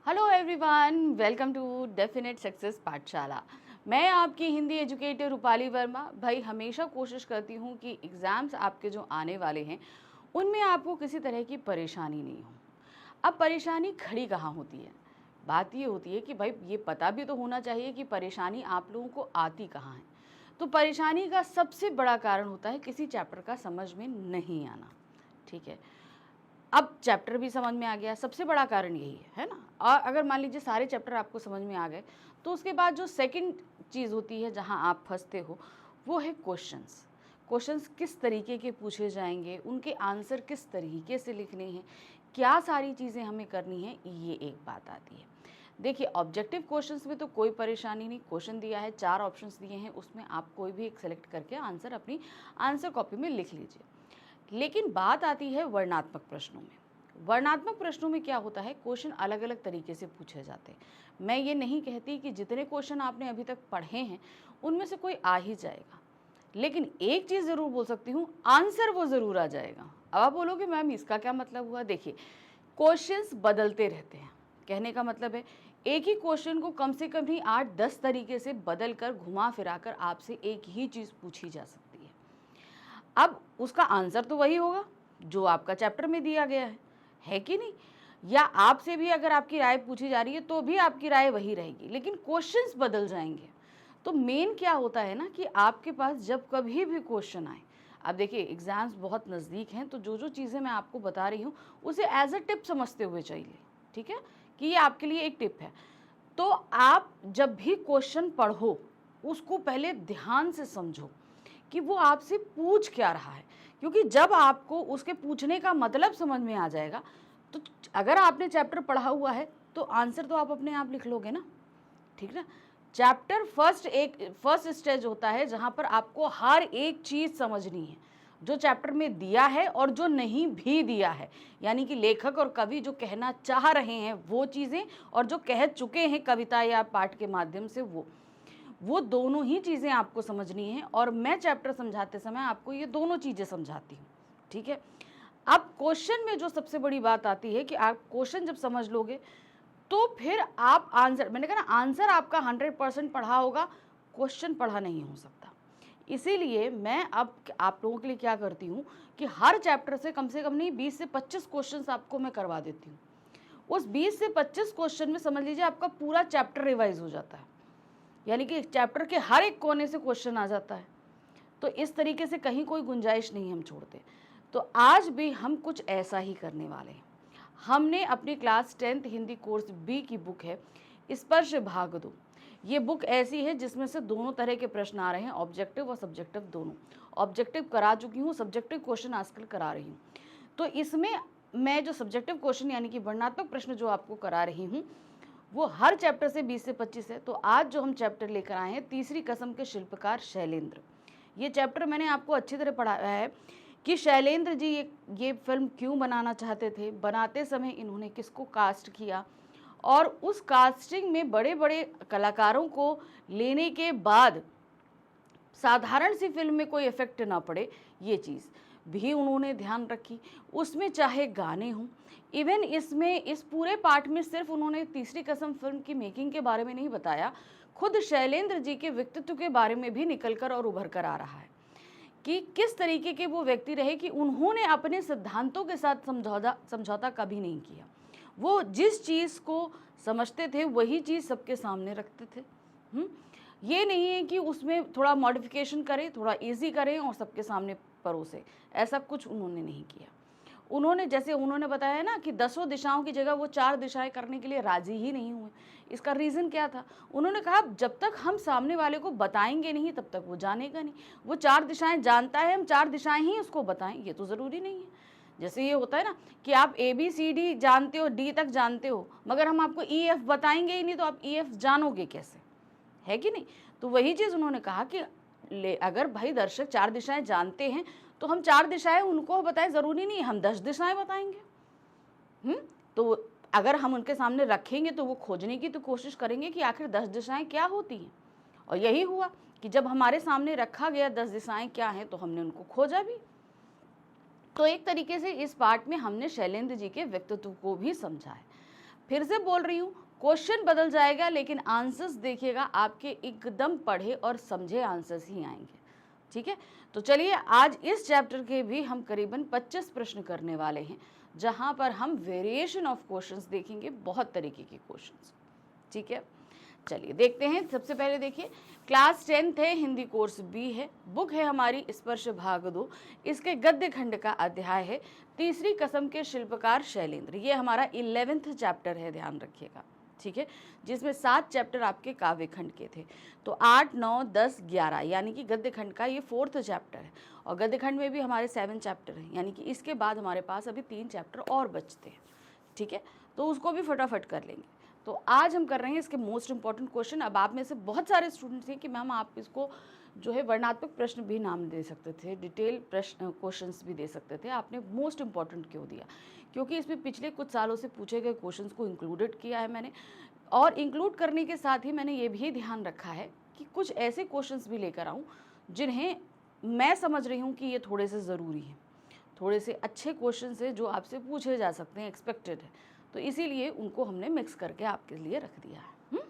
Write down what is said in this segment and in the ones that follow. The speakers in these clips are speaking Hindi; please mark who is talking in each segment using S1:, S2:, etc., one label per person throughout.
S1: Hello everyone, welcome to definite success Pathshala. मैं आपकी हिंदी एजुकेटर रूपाली वर्मा। भाई हमेशा कोशिश करती हूँ कि एग्ज़ाम्स आपके जो आने वाले हैं उनमें आपको किसी तरह की परेशानी नहीं हो। अब परेशानी खड़ी कहाँ होती है? बात ये होती है कि भाई ये पता भी तो होना चाहिए कि परेशानी आप लोगों को आती कहाँ है। तो परेशानी का सबसे बड़ा कारण होता है किसी चैप्टर का समझ में नहीं आना। ठीक है, अब चैप्टर भी समझ में आ गया, सबसे बड़ा कारण यही है ना। और अगर मान लीजिए सारे चैप्टर आपको समझ में आ गए तो उसके बाद जो सेकंड चीज़ होती है जहां आप फंसते हो वो है क्वेश्चंस। क्वेश्चंस किस तरीके के पूछे जाएंगे, उनके आंसर किस तरीके से लिखने हैं, क्या सारी चीज़ें हमें करनी है, ये एक बात आती है। देखिए ऑब्जेक्टिव क्वेश्चंस में तो कोई परेशानी नहीं। क्वेश्चन दिया है, 4 ऑप्शंस दिए हैं, उसमें आप कोई भी एक सेलेक्ट करके आंसर अपनी आंसर कॉपी में लिख लीजिए। लेकिन बात आती है वर्णनात्मक प्रश्नों में। वर्णनात्मक प्रश्नों में क्या होता है, क्वेश्चन अलग अलग तरीके से पूछे जाते हैं। मैं ये नहीं कहती कि जितने क्वेश्चन आपने अभी तक पढ़े हैं उनमें से कोई आ ही जाएगा, लेकिन एक चीज़ ज़रूर बोल सकती हूँ, आंसर वो ज़रूर आ जाएगा। अब आप बोलोगे मैम इसका क्या मतलब हुआ? देखिए क्वेश्चंस बदलते रहते हैं। कहने का मतलब है एक ही क्वेश्चन को कम से कम ही 8-10 तरीके से बदल कर घुमा फिरा कर आपसे एक ही चीज़ पूछी जा सकती है। अब उसका आंसर तो वही होगा जो आपका चैप्टर में दिया गया है कि नहीं? या आपसे भी अगर आपकी राय पूछी जा रही है तो भी आपकी राय वही रहेगी, लेकिन क्वेश्चंस बदल जाएंगे। तो मेन क्या होता है ना कि आपके पास जब कभी भी क्वेश्चन आए, अब देखिए एग्जाम्स बहुत नज़दीक हैं, तो जो जो चीज़ें मैं आपको बता रही हूँ उसे एज अ टिप समझते हुए चलिए। ठीक है कि ये आपके लिए एक टिप है। तो आप जब भी क्वेश्चन पढ़ो उसको पहले ध्यान से समझो कि वो आपसे पूछ क्या रहा है, क्योंकि जब आपको उसके पूछने का मतलब समझ में आ जाएगा तो अगर आपने चैप्टर पढ़ा हुआ है तो आंसर तो आप अपने आप लिख लोगे ना। ठीक ना। चैप्टर फर्स्ट स्टेज होता है जहां पर आपको हर एक चीज समझनी है जो चैप्टर में दिया है और जो नहीं भी दिया है, यानी कि लेखक और कवि जो कहना चाह रहे हैं वो चीजें और जो कह चुके हैं कविता या पाठ के माध्यम से वो दोनों ही चीज़ें आपको समझनी है। और मैं चैप्टर समझाते समय आपको ये दोनों चीज़ें समझाती हूँ। ठीक है, अब क्वेश्चन में जो सबसे बड़ी बात आती है कि आप क्वेश्चन जब समझ लोगे तो फिर आप आंसर, मैंने कहा ना आंसर आपका 100% पढ़ा होगा, क्वेश्चन पढ़ा नहीं हो सकता। इसीलिए मैं अब आप लोगों के लिए क्या करती हूँ कि हर चैप्टर से कम नहीं 20 से 25 क्वेश्चन आपको मैं करवा देती हूँ। उस 20 से 25 क्वेश्चन में समझ लीजिए आपका पूरा चैप्टर रिवाइज हो जाता है, यानी कि चैप्टर के हर एक कोने से क्वेश्चन आ जाता है। तो इस तरीके से कहीं कोई गुंजाइश नहीं हम छोड़ते। तो आज भी हम कुछ ऐसा ही करने वाले हैं। हमने अपनी class 10th Hindi course B की बुक है स्पर्श भाग 2। ये बुक ऐसी है जिसमें से दोनों तरह के प्रश्न आ रहे हैं, ऑब्जेक्टिव और सब्जेक्टिव दोनों। ऑब्जेक्टिव करा चुकी हूँ, सब्जेक्टिव क्वेश्चन आजकल करा रही हूँ। तो इसमें मैं जो सब्जेक्टिव क्वेश्चन यानी कि वर्णनात्मक प्रश्न जो आपको करा रही हूँ वो हर चैप्टर से 20 से 25 है। तो आज जो हम चैप्टर लेकर आए हैं, तीसरी कसम के शिल्पकार शैलेंद्र। ये चैप्टर मैंने आपको अच्छी तरह पढ़ाया है कि शैलेंद्र जी ये फिल्म क्यों बनाना चाहते थे, बनाते समय इन्होंने किसको कास्ट किया, और उस कास्टिंग में बड़े बड़े कलाकारों को लेने के बाद साधारण सी फिल्म में कोई इफेक्ट ना पड़े, ये चीज़ भी उन्होंने ध्यान रखी। उसमें चाहे गाने हों, इवन इसमें इस पूरे पार्ट में सिर्फ उन्होंने तीसरी कसम फिल्म की मेकिंग के बारे में नहीं बताया, खुद शैलेंद्र जी के व्यक्तित्व के बारे में भी निकलकर और उभर कर आ रहा है कि किस तरीके के वो व्यक्ति रहे कि उन्होंने अपने सिद्धांतों के साथ समझौता कभी नहीं किया। वो जिस चीज़ को समझते थे वही चीज़ सबके सामने रखते थे। ये नहीं है कि उसमें थोड़ा मॉडिफिकेशन करें, थोड़ा इजी करें और सबके सामने परोसे, ऐसा कुछ उन्होंने नहीं किया। उन्होंने जैसे उन्होंने बताया ना कि 10 दिशाओं की जगह वो 4 दिशाएं करने के लिए राजी ही नहीं हुए। इसका रीज़न क्या था? उन्होंने कहा जब तक हम सामने वाले को बताएंगे नहीं तब तक वो जानेगा नहीं। वो 4 दिशाएं जानता है, हम 4 दिशाएं ही उसको बताएं, ये तो ज़रूरी नहीं है। जैसे ये होता है ना कि आप ABCD जानते हो, D तक जानते हो, मगर हम आपको EF बताएंगे ही नहीं तो आप EF जानोगे कैसे, है कि नहीं? तो वही चीज़ उन्होंने कहा कि अगर भाई दर्शक 4 दिशाएं जानते हैं तो हम 4 दिशाएं उनको बताएं, ज़रूरी नहीं हम 10 दिशाएं बताएंगे। तो अगर हम उनके सामने रखेंगे तो वो खोजने की तो कोशिश करेंगे कि आखिर 10 दिशाएं क्या होती हैं। और यही हुआ कि जब हमारे सामने रखा गया 10 दिशाएं क्या हैं तो हमने उनको खोजा भी। तो एक तरीके से इस पार्ट में हमने शैलेंद्र जी के व्यक्तित्व को भी समझा है। फिर से बोल रही हूँ, क्वेश्चन बदल जाएगा लेकिन आंसर्स देखिएगा आपके एकदम पढ़े और समझे आंसर्स ही आएंगे। ठीक है, तो चलिए आज इस चैप्टर के भी हम करीबन 25 प्रश्न करने वाले हैं, जहां पर हम वेरिएशन ऑफ क्वेश्चंस देखेंगे, बहुत तरीके के क्वेश्चंस। ठीक है, चलिए देखते हैं। सबसे पहले देखिए, क्लास 10th है, हिंदी कोर्स बी है, बुक है हमारी स्पर्श भाग 2, इसके गद्य खंड का अध्याय है तीसरी कसम के शिल्पकार शैलेंद्र। ये हमारा 11th चैप्टर है, ध्यान रखिएगा। ठीक है, जिसमें 7 चैप्टर आपके काव्य खंड के थे, तो 8, 9, 10, 11 यानी कि गद्य खंड का ये 4th चैप्टर है। और गद्य खंड में भी हमारे 7 चैप्टर हैं, यानी कि इसके बाद हमारे पास अभी 3 चैप्टर और बचते हैं। ठीक है, तो उसको भी फटाफट कर लेंगे। तो आज हम कर रहे हैं इसके मोस्ट इंपॉर्टेंट क्वेश्चन। अब आप में से बहुत सारे स्टूडेंट्स हैं कि मैम आप इसको जो है वर्णात्मक प्रश्न भी नाम दे सकते थे, डिटेल प्रश्न क्वेश्चंस भी दे सकते थे, आपने मोस्ट इंपॉर्टेंट क्यों दिया? क्योंकि इसमें पिछले कुछ सालों से पूछे गए क्वेश्चंस को इंक्लूडेड किया है मैंने, और इंक्लूड करने के साथ ही मैंने ये भी ध्यान रखा है कि कुछ ऐसे क्वेश्चंस भी लेकर आऊँ जिन्हें मैं समझ रही हूँ कि ये थोड़े से ज़रूरी हैं, थोड़े से अच्छे क्वेश्चन है जो आपसे पूछे जा सकते हैं, एक्सपेक्टेड है, तो इसीलिए उनको हमने मिक्स करके आपके लिए रख दिया है।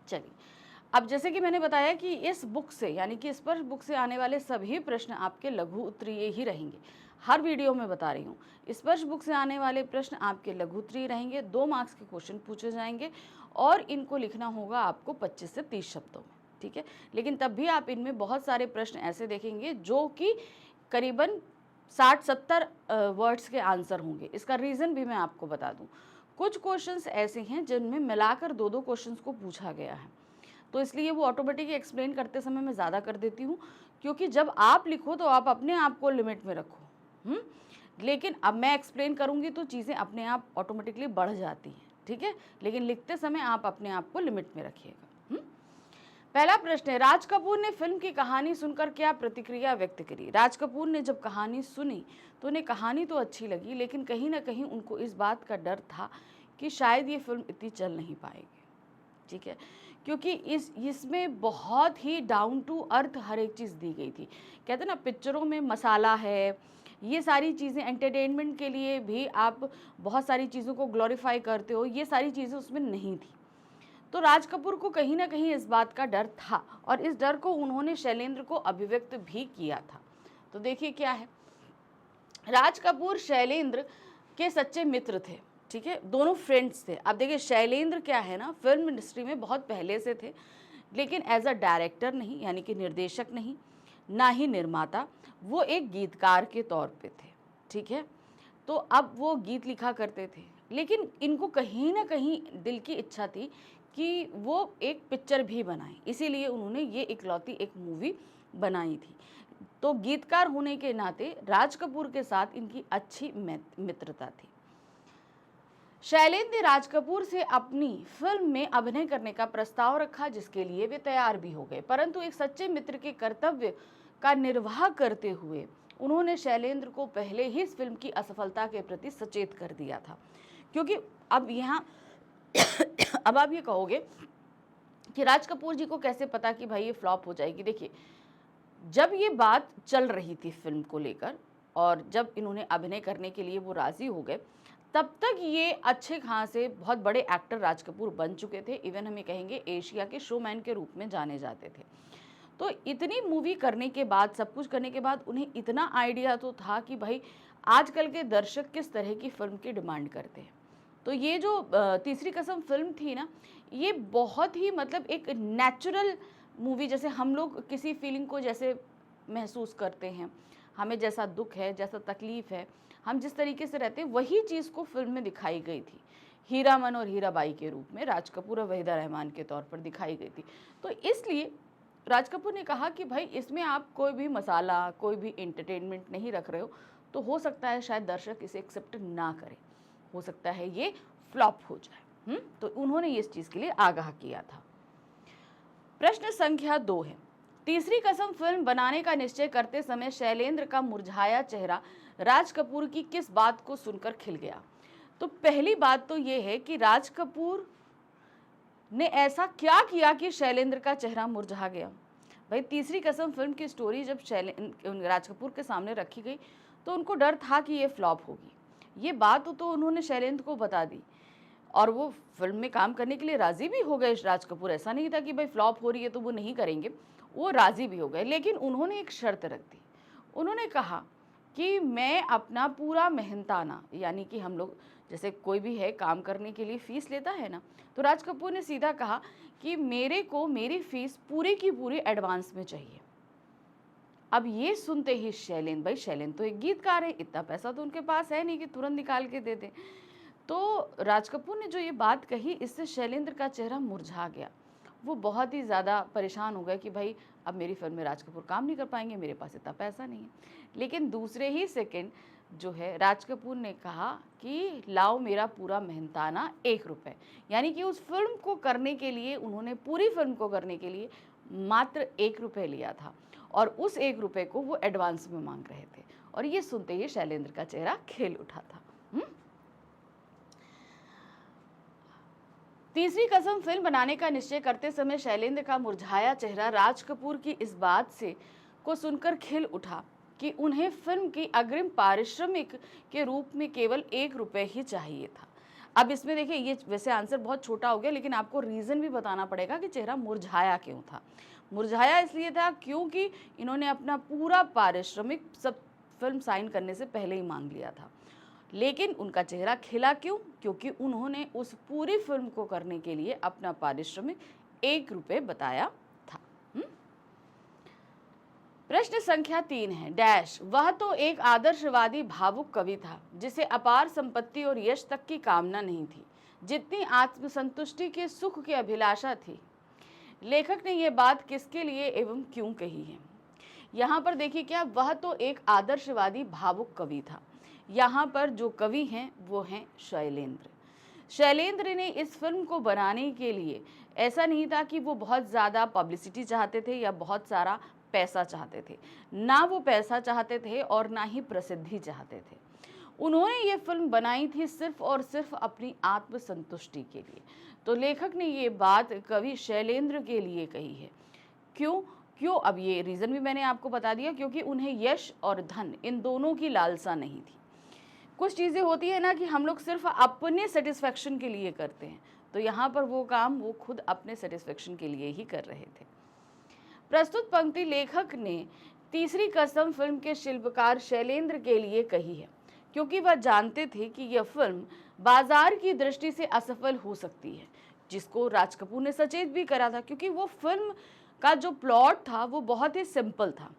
S1: चलिए, अब जैसे कि मैंने बताया कि इस बुक से यानी कि स्पर्श बुक से आने वाले सभी प्रश्न आपके लघु उत्तरीय ही रहेंगे। हर वीडियो में बता रही हूँ, स्पर्श बुक से आने वाले प्रश्न आपके लघु उत्तरीय रहेंगे, 2 मार्क्स के क्वेश्चन पूछे जाएंगे और इनको लिखना होगा आपको 25 से 30 शब्दों में। ठीक है, लेकिन तब भी आप इनमें बहुत सारे प्रश्न ऐसे देखेंगे जो कि करीबन 60-70 वर्ड्स के आंसर होंगे। इसका रीज़न भी मैं आपको बता दूं, कुछ क्वेश्चंस ऐसे हैं जिनमें मिलाकर 2-2 क्वेश्चंस को पूछा गया है, तो इसलिए वो ऑटोमेटिकली एक्सप्लेन करते समय मैं ज़्यादा कर देती हूँ, क्योंकि जब आप लिखो तो आप अपने आप को लिमिट में रखो। लेकिन अब मैं एक्सप्लेन करूँगी तो चीज़ें अपने आप ऑटोमेटिकली बढ़ जाती हैं। ठीक है, लेकिन लिखते समय आप अपने आप को लिमिट में रखिएगा। पहला प्रश्न है, राज कपूर ने फिल्म की कहानी सुनकर क्या प्रतिक्रिया व्यक्त करी? राज कपूर ने जब कहानी सुनी तो उन्हें कहानी तो अच्छी लगी, लेकिन कहीं ना कहीं उनको इस बात का डर था कि शायद ये फिल्म इतनी चल नहीं पाएगी। ठीक है, क्योंकि इसमें बहुत ही डाउन टू अर्थ हर एक चीज़ दी गई थी। कहते हैं ना, पिक्चरों में मसाला है, ये सारी चीज़ें एंटरटेनमेंट के लिए भी आप बहुत सारी चीज़ों को ग्लोरीफाई करते हो, ये सारी चीज़ें उसमें नहीं थी। तो राज कपूर को कहीं ना कहीं इस बात का डर था, और इस डर को उन्होंने शैलेंद्र को अभिव्यक्त भी किया था। तो देखिए क्या है, राज कपूर शैलेंद्र के सच्चे मित्र थे। ठीक है, दोनों फ्रेंड्स थे। अब देखिए, शैलेंद्र क्या है ना, फिल्म इंडस्ट्री में बहुत पहले से थे, लेकिन एज अ डायरेक्टर नहीं, यानी कि निर्देशक नहीं, ना ही निर्माता, वो एक गीतकार के तौर पे थे। ठीक है, तो अब वो गीत लिखा करते थे, लेकिन इनको कहीं ना कहीं दिल की इच्छा थी कि वो एक पिक्चर भी बनाएं, इसीलिए उन्होंने ये इकलौती एक मूवी बनाई थी। तो गीतकार होने के नाते राज कपूर के साथ इनकी अच्छी मित्रता थी। शैलेंद्र ने राज कपूर से अपनी फिल्म में अभिनय करने का प्रस्ताव रखा, जिसके लिए वे तैयार भी हो गए, परंतु एक सच्चे मित्र के कर्तव्य का निर्वाह करते हुए उन्होंने शैलेंद्र को पहले ही इस फिल्म की असफलता के प्रति सचेत कर दिया था। क्योंकि अब यहाँ अब आप ये कहोगे कि राज कपूर जी को कैसे पता कि भाई ये फ्लॉप हो जाएगी? देखिए, जब ये बात चल रही थी फिल्म को लेकर और जब इन्होंने अभिनय करने के लिए वो राजी हो गए, तब तक ये अच्छे खासे बहुत बड़े एक्टर राज कपूर बन चुके थे। इवन हमें कहेंगे एशिया के शोमैन के रूप में जाने जाते थे। तो इतनी मूवी करने के बाद, सब कुछ करने के बाद, उन्हें इतना आइडिया तो था कि भाई आजकल के दर्शक किस तरह की फिल्म की डिमांड करते हैं। तो ये जो तीसरी कसम फिल्म थी ना, ये बहुत ही मतलब एक नेचुरल मूवी, जैसे हम लोग किसी फीलिंग को जैसे महसूस करते हैं, हमें जैसा दुख है, जैसा तकलीफ़ है, हम जिस तरीके से रहते हैं, वही चीज़ को फिल्म में दिखाई गई थी। हीरामन और हीराबाई के रूप में राज कपूर और वहीदा रहमान के तौर पर दिखाई गई थी। तो इसलिए राज कपूर ने कहा कि भाई इसमें आप कोई भी मसाला, कोई भी एंटरटेनमेंट नहीं रख रहे हो, तो हो सकता है शायद दर्शक इसे एक्सेप्ट ना करें, हो सकता है ये फ्लॉप हो जाए। तो उन्होंने इस चीज़ के लिए आगाह किया था। प्रश्न संख्या 2 है, तीसरी कसम फिल्म बनाने का निश्चय करते समय शैलेंद्र का मुरझाया चेहरा राज कपूर की किस बात को सुनकर खिल गया? तो पहली बात तो ये है कि राज कपूर ने ऐसा क्या किया कि शैलेंद्र का चेहरा मुरझा गया? भाई, तीसरी कसम फिल्म की स्टोरी जब राज कपूर के सामने रखी गई तो उनको डर था कि ये फ्लॉप होगी। ये बात तो उन्होंने शैलेंद्र को बता दी और वो फिल्म में काम करने के लिए राज़ी भी हो गए राज कपूर। ऐसा नहीं था कि भाई फ्लॉप हो रही है तो वो नहीं करेंगे, वो राज़ी भी हो गए। लेकिन उन्होंने एक शर्त रख दी। उन्होंने कहा कि मैं अपना पूरा मेहनताना, यानी कि हम लोग जैसे कोई भी है काम करने के लिए फ़ीस लेता है ना, तो राज कपूर ने सीधा कहा कि मेरे को मेरी फ़ीस पूरी की पूरी एडवांस में चाहिए। अब ये सुनते ही शैलेंद्र, भाई शैलेंद्र तो एक गीतकार है, इतना पैसा तो उनके पास है नहीं कि तुरंत निकाल के दे दें। तो राज कपूर ने जो ये बात कही, इससे शैलेंद्र का चेहरा मुरझा गया। वो बहुत ही ज़्यादा परेशान हो गए कि भाई अब मेरी फिल्म में राज कपूर काम नहीं कर पाएंगे, मेरे पास इतना पैसा नहीं है। लेकिन दूसरे ही सेकंड जो है राज कपूर ने कहा कि लाओ मेरा पूरा मेहनताना 1 रुपये, यानी कि उस फिल्म को करने के लिए उन्होंने, पूरी फिल्म को करने के लिए मात्र 1 रुपये लिया था और उस 1 रुपये को वो एडवांस में मांग रहे थे। और ये सुनते ही शैलेंद्र का चेहरा खिल उठा था। तीसरी कसम फिल्म बनाने का निश्चय करते समय शैलेंद्र का मुरझाया चेहरा राज कपूर की इस बात से को सुनकर खिल उठा कि उन्हें फिल्म की अग्रिम पारिश्रमिक के रूप में केवल 1 रुपये ही चाहिए था। अब इसमें देखिए, ये वैसे आंसर बहुत छोटा हो गया, लेकिन आपको रीज़न भी बताना पड़ेगा कि चेहरा मुरझाया क्यों था। मुरझाया इसलिए था क्योंकि इन्होंने अपना पूरा पारिश्रमिक सब फिल्म साइन करने से पहले ही मांग लिया था। लेकिन उनका चेहरा खिला क्यों? क्योंकि उन्होंने उस पूरी फिल्म को करने के लिए अपना पारिश्रमिक 1 रुपये बताया था। प्रश्न संख्या 3 है डैश, वह तो एक आदर्शवादी भावुक कवि था जिसे अपार संपत्ति और यश तक की कामना नहीं थी जितनी आत्मसंतुष्टि के सुख की अभिलाषा थी। लेखक ने यह बात किसके लिए एवं क्यों कही है? यहाँ पर देखिए क्या, वह तो एक आदर्शवादी भावुक कवि था। यहाँ पर जो कवि हैं वो हैं शैलेंद्र। शैलेंद्र ने इस फिल्म को बनाने के लिए, ऐसा नहीं था कि वो बहुत ज़्यादा पब्लिसिटी चाहते थे या बहुत सारा पैसा चाहते थे, ना वो पैसा चाहते थे और ना ही प्रसिद्धि चाहते थे। उन्होंने ये फिल्म बनाई थी सिर्फ और सिर्फ अपनी आत्मसंतुष्टि के लिए। तो लेखक ने ये बात कवि शैलेंद्र के लिए कही है। क्यों? अब ये रीज़न भी मैंने आपको बता दिया, क्योंकि उन्हें यश और धन इन दोनों की लालसा नहीं थी। कुछ चीज़ें होती है ना कि हम लोग सिर्फ अपने सेटिस्फेक्शन के लिए करते हैं, तो यहाँ पर वो काम वो खुद अपने सेटिस्फेक्शन के लिए ही कर रहे थे। प्रस्तुत पंक्ति लेखक ने तीसरी कसम फिल्म के शिल्पकार शैलेंद्र के लिए कही है, क्योंकि वह जानते थे कि यह फिल्म बाजार की दृष्टि से असफल हो सकती है, जिसको राज कपूर ने सचेत भी करा था, क्योंकि वो फिल्म का जो प्लॉट था वो बहुत ही सिंपल था।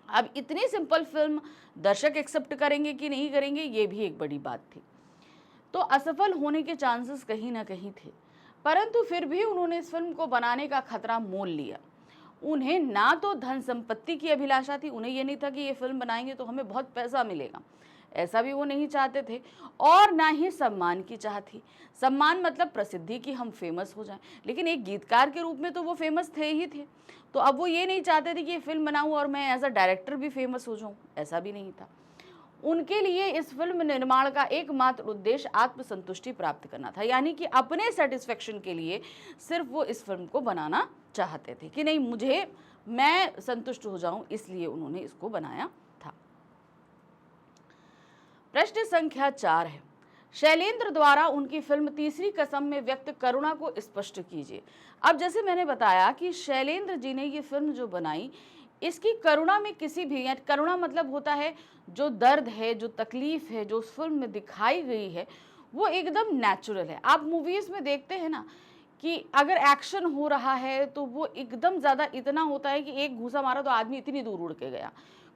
S1: अब इतनी सिंपल फिल्म दर्शक एक्सेप्ट करेंगे कि नहीं करेंगे, ये भी एक बड़ी बात थी। तो असफल होने के चांसेस कहीं ना कहीं थे, परंतु फिर भी उन्होंने इस फिल्म को बनाने का खतरा मोल लिया। उन्हें ना तो धन संपत्ति की अभिलाषा थी, उन्हें यह नहीं था कि ये फिल्म बनाएंगे तो हमें बहुत पैसा मिलेगा, ऐसा भी वो नहीं चाहते थे, और ना ही सम्मान की चाह थी। सम्मान मतलब प्रसिद्धि की, हम फेमस हो जाएं, लेकिन एक गीतकार के रूप में तो वो फेमस थे ही थे। तो अब वो ये नहीं चाहते थे कि ये फिल्म बनाऊं और मैं एज अ डायरेक्टर भी फेमस हो जाऊं, ऐसा भी नहीं था। उनके लिए इस फिल्म निर्माण का एकमात्र उद्देश्य आत्मसंतुष्टि प्राप्त करना था, यानी कि अपने सेटिस्फेक्शन के लिए सिर्फ वो इस फिल्म को बनाना चाहते थे कि नहीं, मैं संतुष्ट हो जाऊं, इसलिए उन्होंने इसको बनाया था। प्रश्न संख्या 4 है, शैलेंद्र द्वारा उनकी फिल्म तीसरी कसम में व्यक्त करुणा को स्पष्ट कीजिए। अब जैसे मैंने बताया कि शैलेंद्र जी ने ये फिल्म जो बनाई, इसकी करुणा में किसी भी, या करुणा मतलब होता है जो दर्द है, जो तकलीफ है, जो उस फिल्म में दिखाई गई है वो एकदम नेचुरल है। आप मूवीज़ में देखते हैं ना कि अगर एक्शन हो रहा है तो वो एकदम ज़्यादा इतना होता है कि एक घूंसा मारा तो आदमी इतनी दूर उड़ के गया।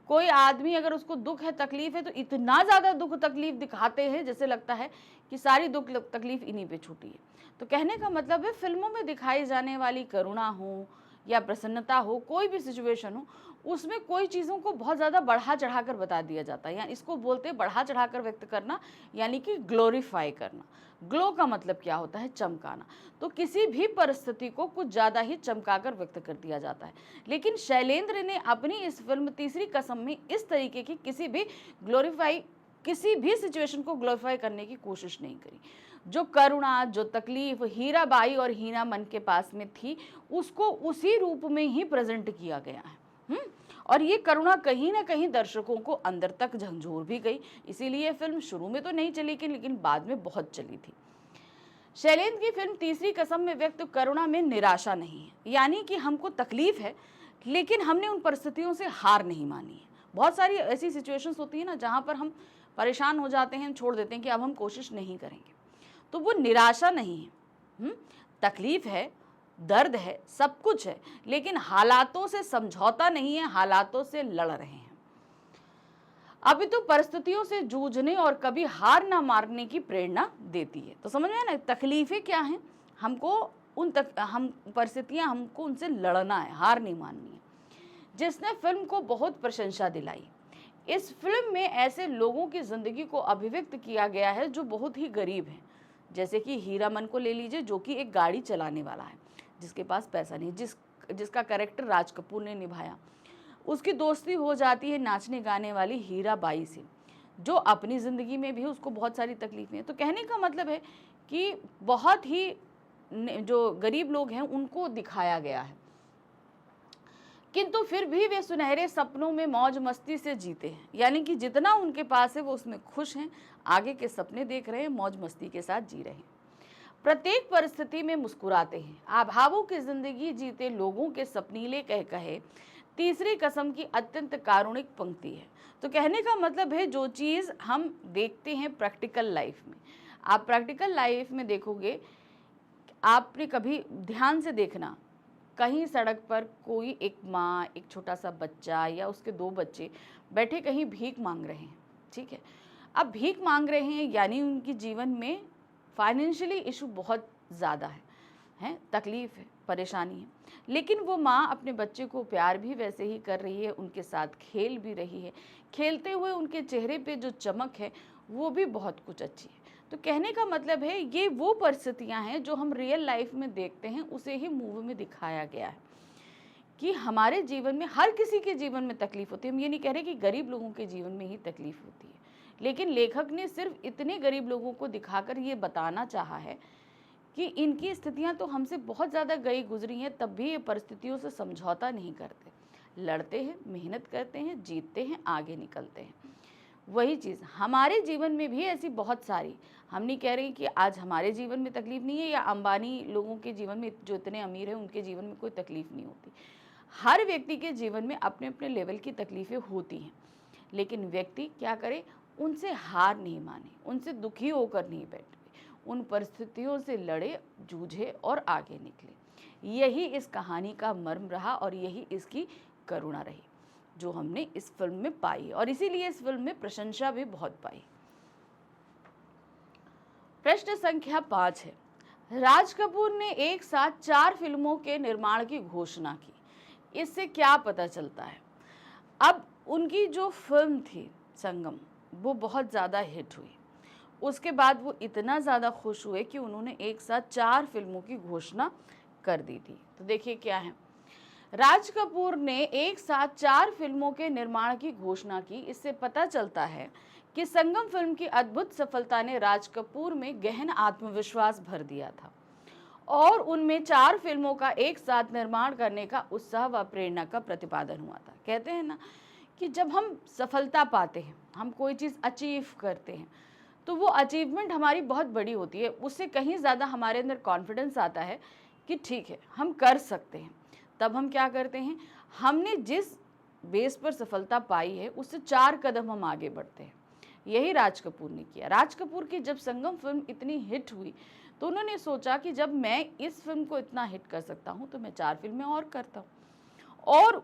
S1: कोई आदमी अगर उसको दुख है, तकलीफ है, तो इतना ज़्यादा दुख तकलीफ दिखाते हैं जैसे लगता है कि सारी दुख तकलीफ इन्हीं पे छूटी है। तो कहने का मतलब है, फिल्मों में दिखाई जाने वाली करुणा हो या प्रसन्नता हो, कोई भी सिचुएशन हो, उसमें कोई चीज़ों को बहुत ज़्यादा बढ़ा चढ़ा कर बता दिया जाता है, या इसको बोलते हैं बढ़ा चढ़ा कर व्यक्त करना, यानी कि ग्लोरीफाई करना। ग्लो का मतलब क्या होता है? चमकाना। तो किसी भी परिस्थिति को कुछ ज़्यादा ही चमकाकर व्यक्त कर दिया जाता है। लेकिन शैलेंद्र ने अपनी इस फिल्म तीसरी कसम में इस तरीके की किसी भी सिचुएशन को ग्लोरीफाई करने की कोशिश नहीं करी। जो करुणा, जो तकलीफ हीराबाई और हीना मन के पास में थी, उसको उसी रूप में ही प्रेजेंट किया गया है। और ये करुणा कहीं ना कहीं दर्शकों को अंदर तक झंझोर भी गई, इसीलिए फिल्म शुरू में तो नहीं चली लेकिन बाद में बहुत चली थी। शैलेंद्र की फिल्म तीसरी कसम में व्यक्त करुणा में निराशा नहीं है, यानी कि हमको तकलीफ है लेकिन हमने उन परिस्थितियों से हार नहीं मानी है। बहुत सारी ऐसी सिचुएशंस होती है ना जहाँ पर हम परेशान हो जाते हैं, छोड़ देते हैं कि अब हम कोशिश नहीं करेंगे, तो वो निराशा नहीं है। तकलीफ है, दर्द है, सब कुछ है, लेकिन हालातों से समझौता नहीं है, हालातों से लड़ रहे हैं। अभी तो परिस्थितियों से जूझने और कभी हार ना मारने की प्रेरणा देती है। तो समझ में आया ना, तकलीफें क्या हैं, हमको हम परिस्थितियां, हमको उनसे लड़ना है, हार नहीं माननी है। जिसने फिल्म को बहुत प्रशंसा दिलाई। इस फिल्म में ऐसे लोगों की जिंदगी को अभिव्यक्त किया गया है जो बहुत ही गरीब हैं, जैसे कि हीरामन को ले लीजिए, जो कि एक गाड़ी चलाने वाला है, जिसके पास पैसा नहीं, जिसका कैरेक्टर राज कपूर ने निभाया। उसकी दोस्ती हो जाती है नाचने गाने वाली हीरा बाई से, जो अपनी ज़िंदगी में भी उसको बहुत सारी तकलीफें हैं। तो कहने का मतलब है कि बहुत ही जो गरीब लोग हैं उनको दिखाया गया है, किंतु फिर भी वे सुनहरे सपनों में मौज मस्ती से जीते हैं, यानी कि जितना उनके पास है वो उसमें खुश हैं, आगे के सपने देख रहे हैं, मौज मस्ती के साथ जी रहे हैं, प्रत्येक परिस्थिति में मुस्कुराते हैं। अभावों की जिंदगी जीते लोगों के सपनीले कह कहे तीसरी कसम की अत्यंत कारुणिक पंक्ति है। तो कहने का मतलब है, जो चीज़ हम देखते हैं प्रैक्टिकल लाइफ में, आप प्रैक्टिकल लाइफ में देखोगे, आपने कभी ध्यान से देखना, कहीं सड़क पर कोई एक माँ, एक छोटा सा बच्चा या उसके 2 बच्चे बैठे कहीं भीख मांग रहे हैं, ठीक है। अब भीख मांग रहे हैं यानी उनके जीवन में फाइनेंशियली इशू बहुत ज़्यादा है, तकलीफ़ है, परेशानी है, लेकिन वो माँ अपने बच्चे को प्यार भी वैसे ही कर रही है, उनके साथ खेल भी रही है, खेलते हुए उनके चेहरे पे जो चमक है वो भी बहुत कुछ अच्छी है। तो कहने का मतलब है, ये वो परिस्थितियाँ हैं जो हम रियल लाइफ में देखते हैं, उसे ही मूवी में दिखाया गया है कि हमारे जीवन में, हर किसी के जीवन में तकलीफ होती है। हम ये नहीं कह रहे कि गरीब लोगों के जीवन में ही तकलीफ होती है, लेकिन लेखक ने सिर्फ इतने गरीब लोगों को दिखाकर ये बताना चाहा है कि इनकी स्थितियां तो हमसे बहुत ज़्यादा गई गुजरी हैं, तब भी ये परिस्थितियों से समझौता नहीं करते, लड़ते हैं, मेहनत करते हैं, जीतते हैं, आगे निकलते हैं। वही चीज़ हमारे जीवन में भी ऐसी बहुत सारी, हम नहीं कह रहे कि आज हमारे जीवन में तकलीफ़ नहीं है या अंबानी लोगों के जीवन में, जो इतने अमीर हैं उनके जीवन में कोई तकलीफ़ नहीं होती। हर व्यक्ति के जीवन में अपने अपने लेवल की तकलीफ़ें होती हैं, लेकिन व्यक्ति क्या करे, उनसे हार नहीं माने, उनसे दुखी होकर नहीं बैठे, उन परिस्थितियों से लड़े, जूझे और आगे निकले। यही इस कहानी का मर्म रहा और यही इसकी करुणा रही जो हमने इस फिल्म में पाई, और इसीलिए इस फिल्म में प्रशंसा भी बहुत पाई। प्रश्न संख्या 5 है, राज कपूर ने एक साथ 4 फिल्मों के निर्माण की घोषणा की, इससे क्या पता चलता है? अब उनकी जो फिल्म थी संगम, वो बहुत ज़्यादा हिट हुई, उसके बाद वो इतना ज़्यादा खुश हुए कि उन्होंने एक साथ 4 फिल्मों की घोषणा कर दी थी। तो देखिए क्या है, राज कपूर ने एक साथ 4 फिल्मों के निर्माण की घोषणा की। इससे पता चलता है कि संगम फिल्म की अद्भुत सफलता ने राज कपूर में गहन आत्मविश्वास भर दिया था और उनमें 4 फिल्मों का एक साथ निर्माण करने का उत्साह व प्रेरणा का प्रतिपादन हुआ था। कहते हैं ना कि जब हम सफलता पाते हैं, हम कोई चीज़ अचीव करते हैं, तो वो अचीवमेंट हमारी बहुत बड़ी होती है, उससे कहीं ज़्यादा हमारे अंदर कॉन्फिडेंस आता है कि ठीक है, हम कर सकते हैं। तब हम क्या करते हैं, हमने जिस बेस पर सफलता पाई है उससे 4 कदम हम आगे बढ़ते हैं। यही राज कपूर ने किया। राज कपूर की जब संगम फिल्म इतनी हिट हुई तो उन्होंने सोचा कि जब मैं इस फिल्म को इतना हिट कर सकता हूँ तो मैं 4 फिल्में और करता हूँ। और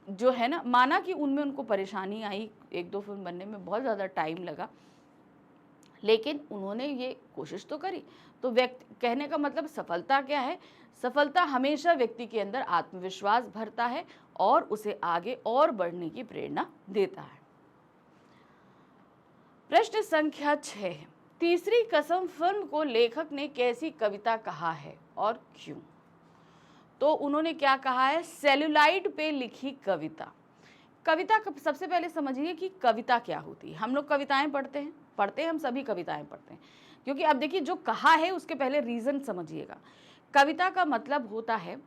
S1: जो है ना, माना कि उनमें उनको परेशानी आई, 1-2 फिल्म बनने में बहुत ज़्यादा टाइम लगा, लेकिन उन्होंने ये कोशिश तो करी। तो व्यक्ति, कहने का मतलब सफलता क्या है, सफलता हमेशा व्यक्ति के अंदर आत्मविश्वास भरता है और उसे आगे और बढ़ने की प्रेरणा देता है। प्रश्न संख्या 6, तीसरी कसम फिल्म को लेखक ने कैसी कविता कहा है और क्यों? तो उन्होंने क्या कहा है, सेलुलाइड पे लिखी कविता। कविता सबसे पहले समझिए कि कविता क्या होती है। हम लोग कविताएं पढ़ते हैं, हम सभी कविताएं पढ़ते हैं, क्योंकि अब देखिए जो कहा है उसके पहले रीज़न समझिएगा। कविता का मतलब होता है,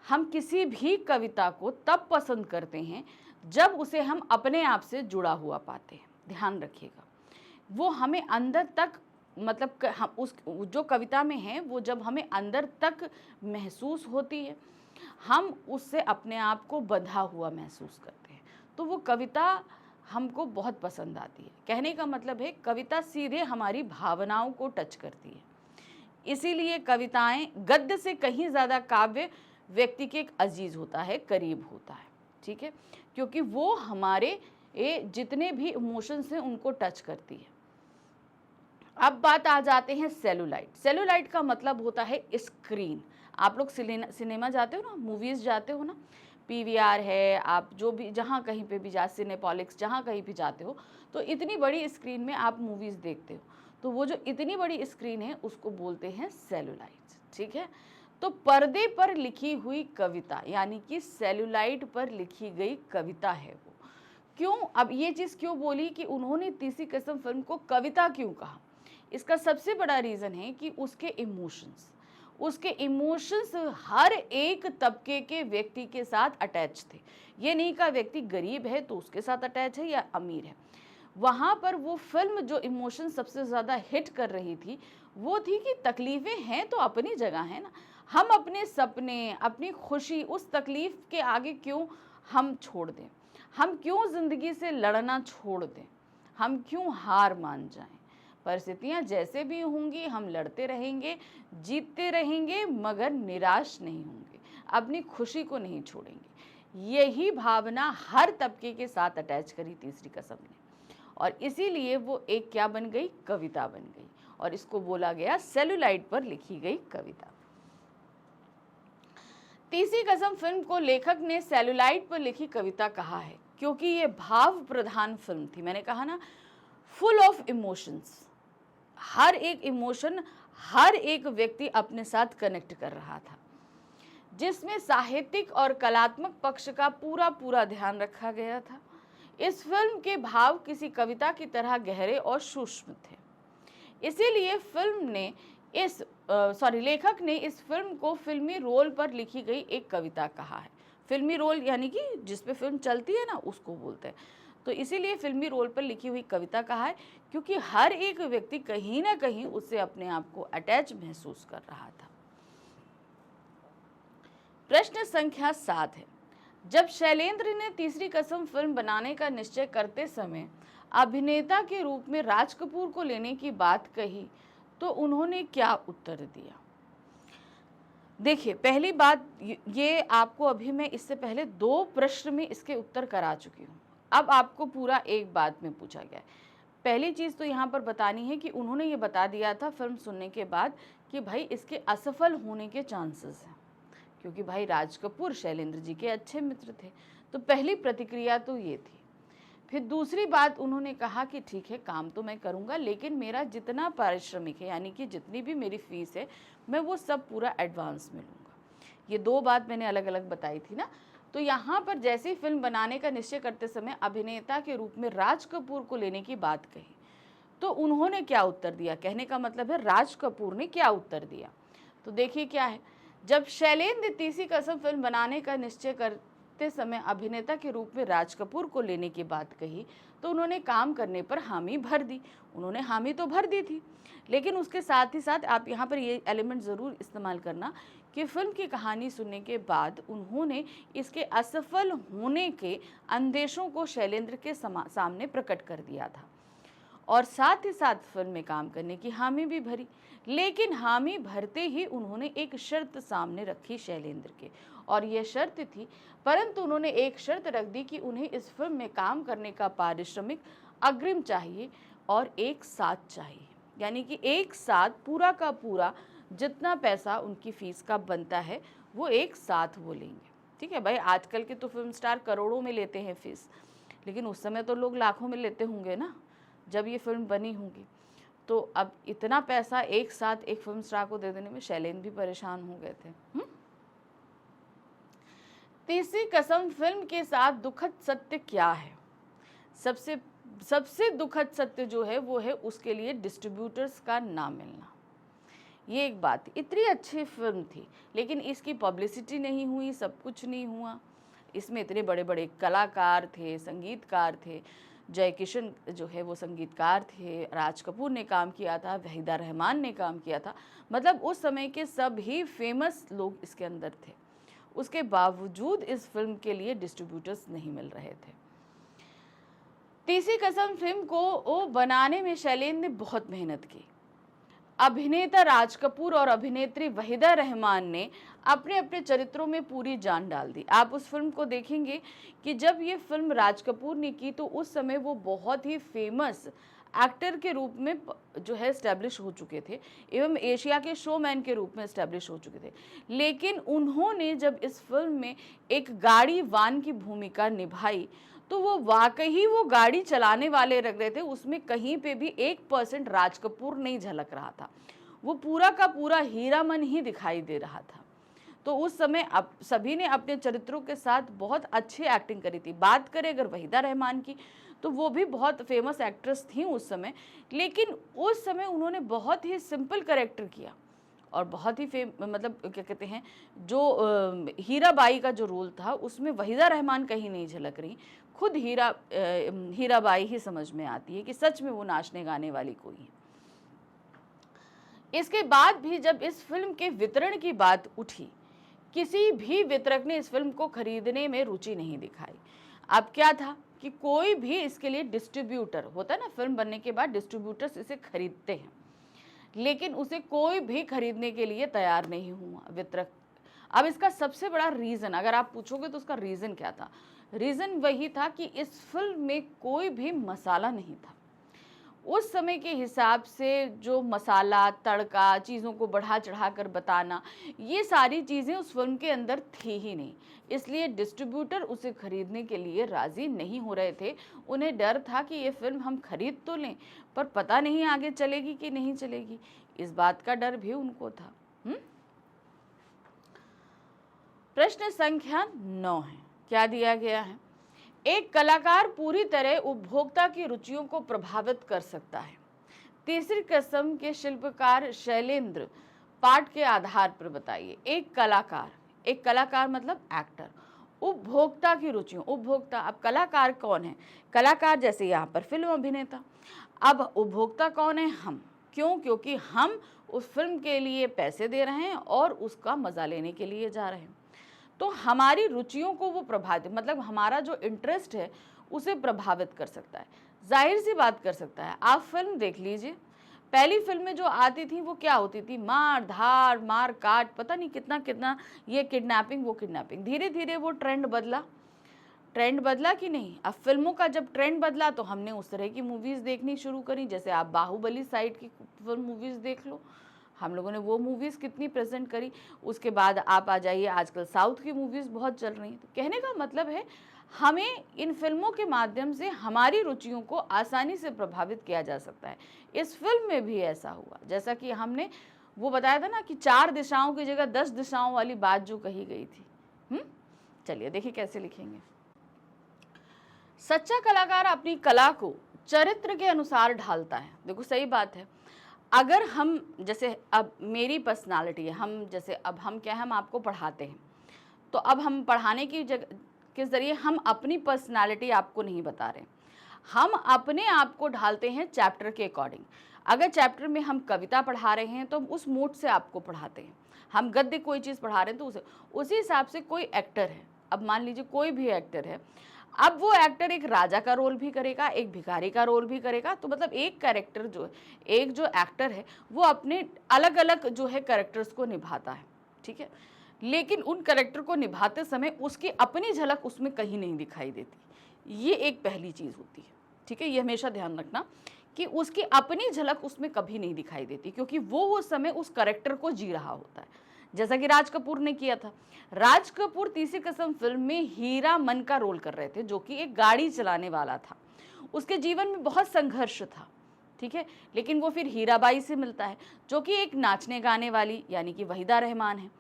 S1: हम किसी भी कविता को तब पसंद करते हैं जब उसे हम अपने आप से जुड़ा हुआ पाते हैं। ध्यान रखिएगा, वो हमें अंदर तक मतलब हम उस जो कविता में है वो जब हमें अंदर तक महसूस होती है, हम उससे अपने आप को बंधा हुआ महसूस करते हैं, तो वो कविता हमको बहुत पसंद आती है। कहने का मतलब है कविता सीधे हमारी भावनाओं को टच करती है। इसीलिए कविताएं गद्य से कहीं ज़्यादा काव्य व्यक्ति के अजीज होता है, करीब होता है, ठीक है, क्योंकि वो हमारे जितने भी इमोशंस हैं उनको टच करती है। अब बात आ जाते हैं सेलुलाइट। सेलुलाइट का मतलब होता है स्क्रीन। आप लोग सिनेमा जाते हो ना, मूवीज़ जाते हो ना, पीवीआर है, आप जो भी जहाँ कहीं पे भी सिनेपॉलिक्स जहाँ कहीं भी जाते हो, तो इतनी बड़ी स्क्रीन में आप मूवीज़ देखते हो, तो वो जो इतनी बड़ी स्क्रीन है उसको बोलते हैं सेलुलाइट, ठीक है। तो पर्दे पर लिखी हुई कविता यानी कि सेलुलाइट पर लिखी गई कविता है वो। क्यों, अब ये चीज़ क्यों बोली कि उन्होंने तीसरी कसम फिल्म को कविता क्यों कहा? इसका सबसे बड़ा रीज़न है कि उसके इमोशंस हर एक तबके के व्यक्ति के साथ अटैच थे। ये नहीं कहा व्यक्ति गरीब है तो उसके साथ अटैच है या अमीर है। वहाँ पर वो फिल्म जो इमोशन सबसे ज़्यादा हिट कर रही थी वो थी कि तकलीफ़ें हैं तो अपनी जगह है ना, हम अपने सपने, अपनी खुशी उस तकलीफ़ के आगे क्यों हम छोड़ दें, हम क्यों ज़िंदगी से लड़ना छोड़ दें, हम क्यों हार मान जाएं। परिस्थितियां जैसे भी होंगी हम लड़ते रहेंगे, जीतते रहेंगे, मगर निराश नहीं होंगे, अपनी खुशी को नहीं छोड़ेंगे। यही भावना हर तबके के साथ अटैच करी तीसरी कसम ने, और इसीलिए वो एक क्या बन गई, कविता बन गई, और इसको बोला गया सेलुलाइट पर लिखी गई कविता। तीसरी कसम फिल्म को लेखक ने सेलुलाइट पर लिखी कविता कहा है क्योंकि ये भाव प्रधान फिल्म थी। मैंने कहा ना, फुल ऑफ इमोशंस, हर एक इमोशन हर एक व्यक्ति अपने साथ कनेक्ट कर रहा था, जिसमें साहित्यिक और कलात्मक पक्ष का पूरा पूरा ध्यान रखा गया था। इस फिल्म के भाव किसी कविता की तरह गहरे और सूक्ष्म थे, इसीलिए लेखक ने इस फिल्म को फिल्मी रोल पर लिखी गई एक कविता कहा है। फिल्मी रोल यानी कि जिस पे फिल्म चलती है ना उसको बोलते हैं, तो इसीलिए फिल्मी रोल पर लिखी हुई कविता कहा है क्योंकि हर एक व्यक्ति कहीं ना कहीं उससे अपने आप को अटैच महसूस कर रहा था। प्रश्न संख्या 7 है, जब शैलेंद्र ने तीसरी कसम फिल्म बनाने का निश्चय करते समय अभिनेता के रूप में राज कपूर को लेने की बात कही तो उन्होंने क्या उत्तर दिया? देखिए, पहली बात ये आपको अभी मैं इससे पहले 2 प्रश्न में इसके उत्तर करा चुकी हूँ। अब आपको पूरा एक बात में पूछा गया है। पहली चीज़ तो यहाँ पर बतानी है कि उन्होंने ये बता दिया था फिल्म सुनने के बाद कि भाई इसके असफल होने के चांसेस हैं, क्योंकि भाई राज कपूर शैलेंद्र जी के अच्छे मित्र थे। तो पहली प्रतिक्रिया तो ये थी। फिर दूसरी बात उन्होंने कहा कि ठीक है, काम तो मैं करूँगा, लेकिन मेरा जितना पारिश्रमिक है यानी कि जितनी भी मेरी फ़ीस है मैं वो सब पूरा एडवांस में लूँगा। ये 2 बात मैंने अलग अलग बताई थी ना। तो यहाँ पर जैसे ही फिल्म बनाने का निश्चय करते समय अभिनेता के रूप में राज कपूर को लेने की बात कही तो उन्होंने क्या उत्तर दिया, कहने का मतलब है राज कपूर ने क्या उत्तर दिया। तो देखिए क्या है, जब शैलेंद्र ने तीसरी कसम फिल्म बनाने का निश्चय करते समय अभिनेता के रूप में राज कपूर को लेने की बात कही तो उन्होंने काम करने पर हामी भर दी। उन्होंने हामी तो भर दी थी, लेकिन उसके साथ ही साथ आप यहाँ पर ये एलिमेंट ज़रूर इस्तेमाल करना कि फिल्म की कहानी सुनने के बाद उन्होंने इसके असफल होने के अंदेशों को शैलेंद्र के सामने प्रकट कर दिया था, और साथ ही साथ फिल्म में काम करने की हामी भी भरी। लेकिन हामी भरते ही उन्होंने एक शर्त सामने रखी शैलेंद्र के, और यह शर्त थी, परंतु उन्होंने एक शर्त रख दी कि उन्हें इस फिल्म में काम करने का पारिश्रमिक अग्रिम चाहिए और एक साथ चाहिए, यानी कि एक साथ पूरा का पूरा जितना पैसा उनकी फ़ीस का बनता है वो एक साथ वो लेंगे। ठीक है भाई, आजकल के तो फिल्म स्टार करोड़ों में लेते हैं फ़ीस, लेकिन उस समय तो लोग लाखों में लेते होंगे ना जब ये फिल्म बनी होगी। तो अब इतना पैसा एक साथ एक फिल्म स्टार को दे देने में शैलेंद्र भी परेशान हो गए थे। तीसरी कसम फिल्म के साथ दुखद सत्य क्या है? सबसे दुखद सत्य जो है वो है उसके लिए डिस्ट्रीब्यूटर्स का ना मिलना। ये एक बात, इतनी अच्छी फिल्म थी लेकिन इसकी पब्लिसिटी नहीं हुई, सब कुछ नहीं हुआ। इसमें इतने बड़े बड़े कलाकार थे, संगीतकार थे, जय किशन जो है वो संगीतकार थे, राज कपूर ने काम किया था, वहीदा रहमान ने काम किया था, मतलब उस समय के सभी फेमस लोग इसके अंदर थे। उसके बावजूद इस फिल्म के लिए डिस्ट्रीब्यूटर्स नहीं मिल रहे थे। तीसरी कसम फिल्म को बनाने में शैलेंद्र ने बहुत मेहनत की। अभिनेता राज कपूर और अभिनेत्री वहीदा रहमान ने अपने अपने चरित्रों में पूरी जान डाल दी। आप उस फिल्म को देखेंगे कि जब ये फिल्म राज कपूर ने की तो उस समय वो बहुत ही फेमस एक्टर के रूप में जो है एस्टेब्लिश हो चुके थे, एवं एशिया के शोमैन के रूप में एस्टेब्लिश हो चुके थे। लेकिन उन्होंने जब इस फिल्म में एक गाड़ी वान की भूमिका निभाई तो वो वाकई वो गाड़ी चलाने वाले लग रहे थे। उसमें कहीं पे भी 1% राज कपूर नहीं झलक रहा था, वो पूरा का पूरा हीरामन ही दिखाई दे रहा था। तो उस समय अब सभी ने अपने चरित्रों के साथ बहुत अच्छी एक्टिंग करी थी। बात करें अगर वहीदा रहमान की तो वो भी बहुत फेमस एक्ट्रेस थी उस समय, लेकिन उस समय उन्होंने बहुत ही सिंपल कैरेक्टर किया और बहुत ही मतलब क्या कहते हैं, जो हीराबाई का जो रोल था उसमें वहीदा रहमान कहीं नहीं झलक रही, खुद हीराबाई ही समझ में आती है कि सच में वो नाचने गाने वाली कोई है। इसके बाद भी जब इस फिल्म के वितरण की बात उठी, किसी भी वितरक ने इस फिल्म को खरीदने में रुचि नहीं दिखाई। अब क्या था कि कोई भी इसके लिए डिस्ट्रीब्यूटर होता है ना, फिल्म बनने के बाद डिस्ट्रीब्यूटर्स इसे खरीदते हैं, लेकिन उसे कोई भी खरीदने के लिए तैयार नहीं हुआ वितरक। अब इसका सबसे बड़ा रीज़न अगर आप पूछोगे तो उसका रीज़न क्या था? रीज़न वही था कि इस फिल्म में कोई भी मसाला नहीं था। उस समय के हिसाब से जो मसाला, तड़का, चीज़ों को बढ़ा चढ़ा कर बताना, ये सारी चीज़ें उस फिल्म के अंदर थी ही नहीं, इसलिए डिस्ट्रीब्यूटर उसे खरीदने के लिए राज़ी नहीं हो रहे थे। उन्हें डर था कि ये फिल्म हम खरीद तो लें पर पता नहीं आगे चलेगी कि नहीं चलेगी, इस बात का डर भी उनको था। प्रश्न संख्या 9 है, क्या दिया गया है? एक कलाकार पूरी तरह उपभोक्ता की रुचियों को प्रभावित कर सकता है। तीसरी कसम के शिल्पकार शैलेंद्र पाठ के आधार पर बताइए। एक कलाकार मतलब एक्टर, उपभोक्ता की रुचियों, उपभोक्ता, अब कलाकार कौन है? कलाकार जैसे यहाँ पर फिल्म अभिनेता, अब उपभोक्ता कौन है? हम। क्यों? क्योंकि हम उस फिल्म के लिए पैसे दे रहे हैं और उसका मजा लेने के लिए जा रहे हैं, तो हमारी रुचियों को वो प्रभावित, मतलब हमारा जो इंटरेस्ट है उसे प्रभावित कर सकता है। जाहिर सी बात कर सकता है। आप फिल्म देख लीजिए, पहली फिल्म में जो आती थी वो क्या होती थी? मार धार, मार काट, पता नहीं कितना कितना, ये किडनैपिंग, वो किडनैपिंग। धीरे धीरे वो ट्रेंड बदला कि नहीं? अब फिल्मों का जब ट्रेंड बदला तो हमने उस तरह की मूवीज़ देखनी शुरू करी। जैसे आप बाहुबली साइड की फिल्म मूवीज़ देख लो, हम लोगों ने वो मूवीज़ कितनी प्रेजेंट करी। उसके बाद आप आ जाइए, आजकल साउथ की मूवीज़ बहुत चल रही हैं। तो कहने का मतलब है हमें इन फिल्मों के माध्यम से हमारी रुचियों को आसानी से प्रभावित किया जा सकता है। इस फिल्म में भी ऐसा हुआ, जैसा कि हमने वो बताया था ना कि 4 दिशाओं की जगह 10 दिशाओं वाली बात जो कही गई थी। चलिए देखिए कैसे लिखेंगे। सच्चा कलाकार अपनी कला को चरित्र के अनुसार ढालता है। देखो सही बात है। अगर हम, जैसे अब मेरी पर्सनालिटी है, हम जैसे अब हम क्या है, हम आपको पढ़ाते हैं, तो अब हम पढ़ाने की के ज़रिए हम अपनी पर्सनालिटी आपको नहीं बता रहे, हम अपने आप को ढालते हैं चैप्टर के अकॉर्डिंग। अगर चैप्टर में हम कविता पढ़ा रहे हैं तो हम उस मूड से आपको पढ़ाते हैं। हम गद्य कोई चीज़ पढ़ा रहे हैं तो उसी हिसाब से कोई एक्टर है, अब मान लीजिए कोई भी एक्टर है, अब वो एक्टर एक राजा का रोल भी करेगा, एक भिखारी का रोल भी करेगा। तो मतलब एक कैरेक्टर जो है, एक जो एक्टर है वो अपने अलग अलग जो है कैरेक्टर्स को निभाता है, ठीक है, लेकिन उन कैरेक्टर को निभाते समय उसकी अपनी झलक उसमें कहीं नहीं दिखाई देती। ये एक पहली चीज़ होती है, ठीक है, ये हमेशा ध्यान रखना कि उसकी अपनी झलक उसमें कभी नहीं दिखाई देती, क्योंकि वो उस समय उस कैरेक्टर को जी रहा होता है, जैसा कि राज कपूर ने किया था। राज कपूर तीसरी कसम फिल्म में हीरामन का रोल कर रहे थे, जो कि एक गाड़ी चलाने वाला था। उसके जीवन में बहुत संघर्ष था, ठीक है, लेकिन वो फिर हीराबाई से मिलता है, जो कि एक नाचने गाने वाली यानी कि वहीदा रहमान है।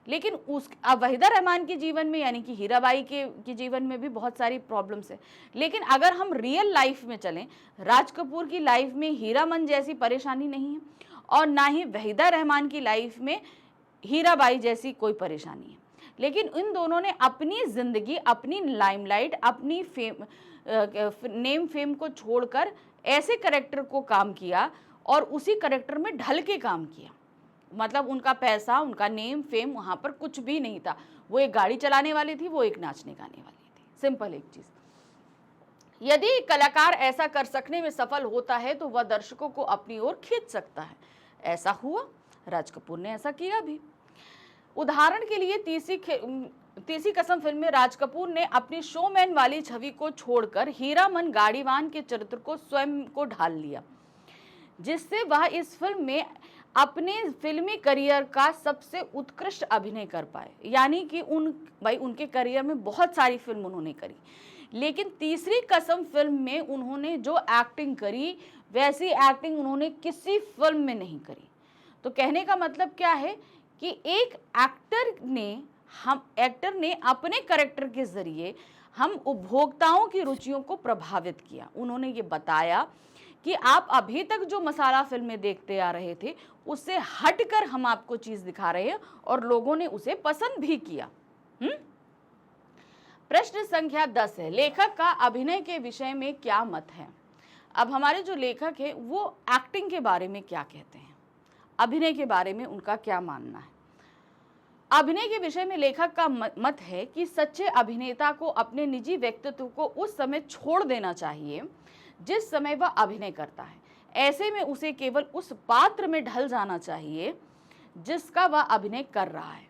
S1: लेकिन अब वहीदा रहमान के जीवन में यानी कि हीराबाई के जीवन में भी बहुत सारी प्रॉब्लम्स है। लेकिन अगर हम रियल लाइफ में चलें, राज कपूर की लाइफ में हीरामन जैसी परेशानी नहीं है और ना ही वहीदा रहमान की लाइफ में हीराबाई जैसी कोई परेशानी है। लेकिन इन दोनों ने अपनी जिंदगी, अपनी लाइमलाइट, अपनी नेम फेम को छोड़कर ऐसे करेक्टर को काम किया और उसी करेक्टर में ढल के काम किया। मतलब उनका पैसा, उनका नेम फेम वहां पर कुछ भी नहीं था। वो एक गाड़ी चलाने वाली थी, वो एक नाचने गाने वाली थी। सिंपल एक चीज। यदि कलाकार ऐसा कर सकने में सफल होता है तो वह दर्शकों को अपनी ओर खींच सकता है। ऐसा हुआ, राज कपूर ने ऐसा किया भी। उदाहरण के लिए तीसरी कसम फिल्म में राज कपूर ने अपनी शोमैन वाली छवि को छोड़कर हीरामन गाड़ीवान के चरित्र को स्वयं को ढाल लिया, जिससे वह इस फिल्म में अपने फिल्मी करियर का सबसे उत्कृष्ट अभिनय कर पाए। यानी कि उनके करियर में बहुत सारी फिल्म उन्होंने करी, लेकिन तीसरी कसम फिल्म में उन्होंने जो एक्टिंग करी वैसी एक्टिंग उन्होंने किसी फिल्म में नहीं करी। तो कहने का मतलब क्या है कि एक एक्टर ने अपने कैरेक्टर के जरिए हम उपभोक्ताओं की रुचियों को प्रभावित किया। उन्होंने ये बताया कि आप अभी तक जो मसाला फिल्में देखते आ रहे थे उससे हटकर हम आपको चीज दिखा रहे हैं और लोगों ने उसे पसंद भी किया। प्रश्न संख्या 10 है, लेखक का अभिनय के विषय में क्या मत है। अब हमारे जो लेखक है वो एक्टिंग के बारे में क्या कहते हैं, अभिनय के बारे में उनका क्या मानना है। अभिनय के विषय में लेखक का मत है कि सच्चे अभिनेता को अपने निजी व्यक्तित्व को उस समय छोड़ देना चाहिए जिस समय वह अभिनय करता है। ऐसे में उसे केवल उस पात्र में ढल जाना चाहिए जिसका वह अभिनय कर रहा है,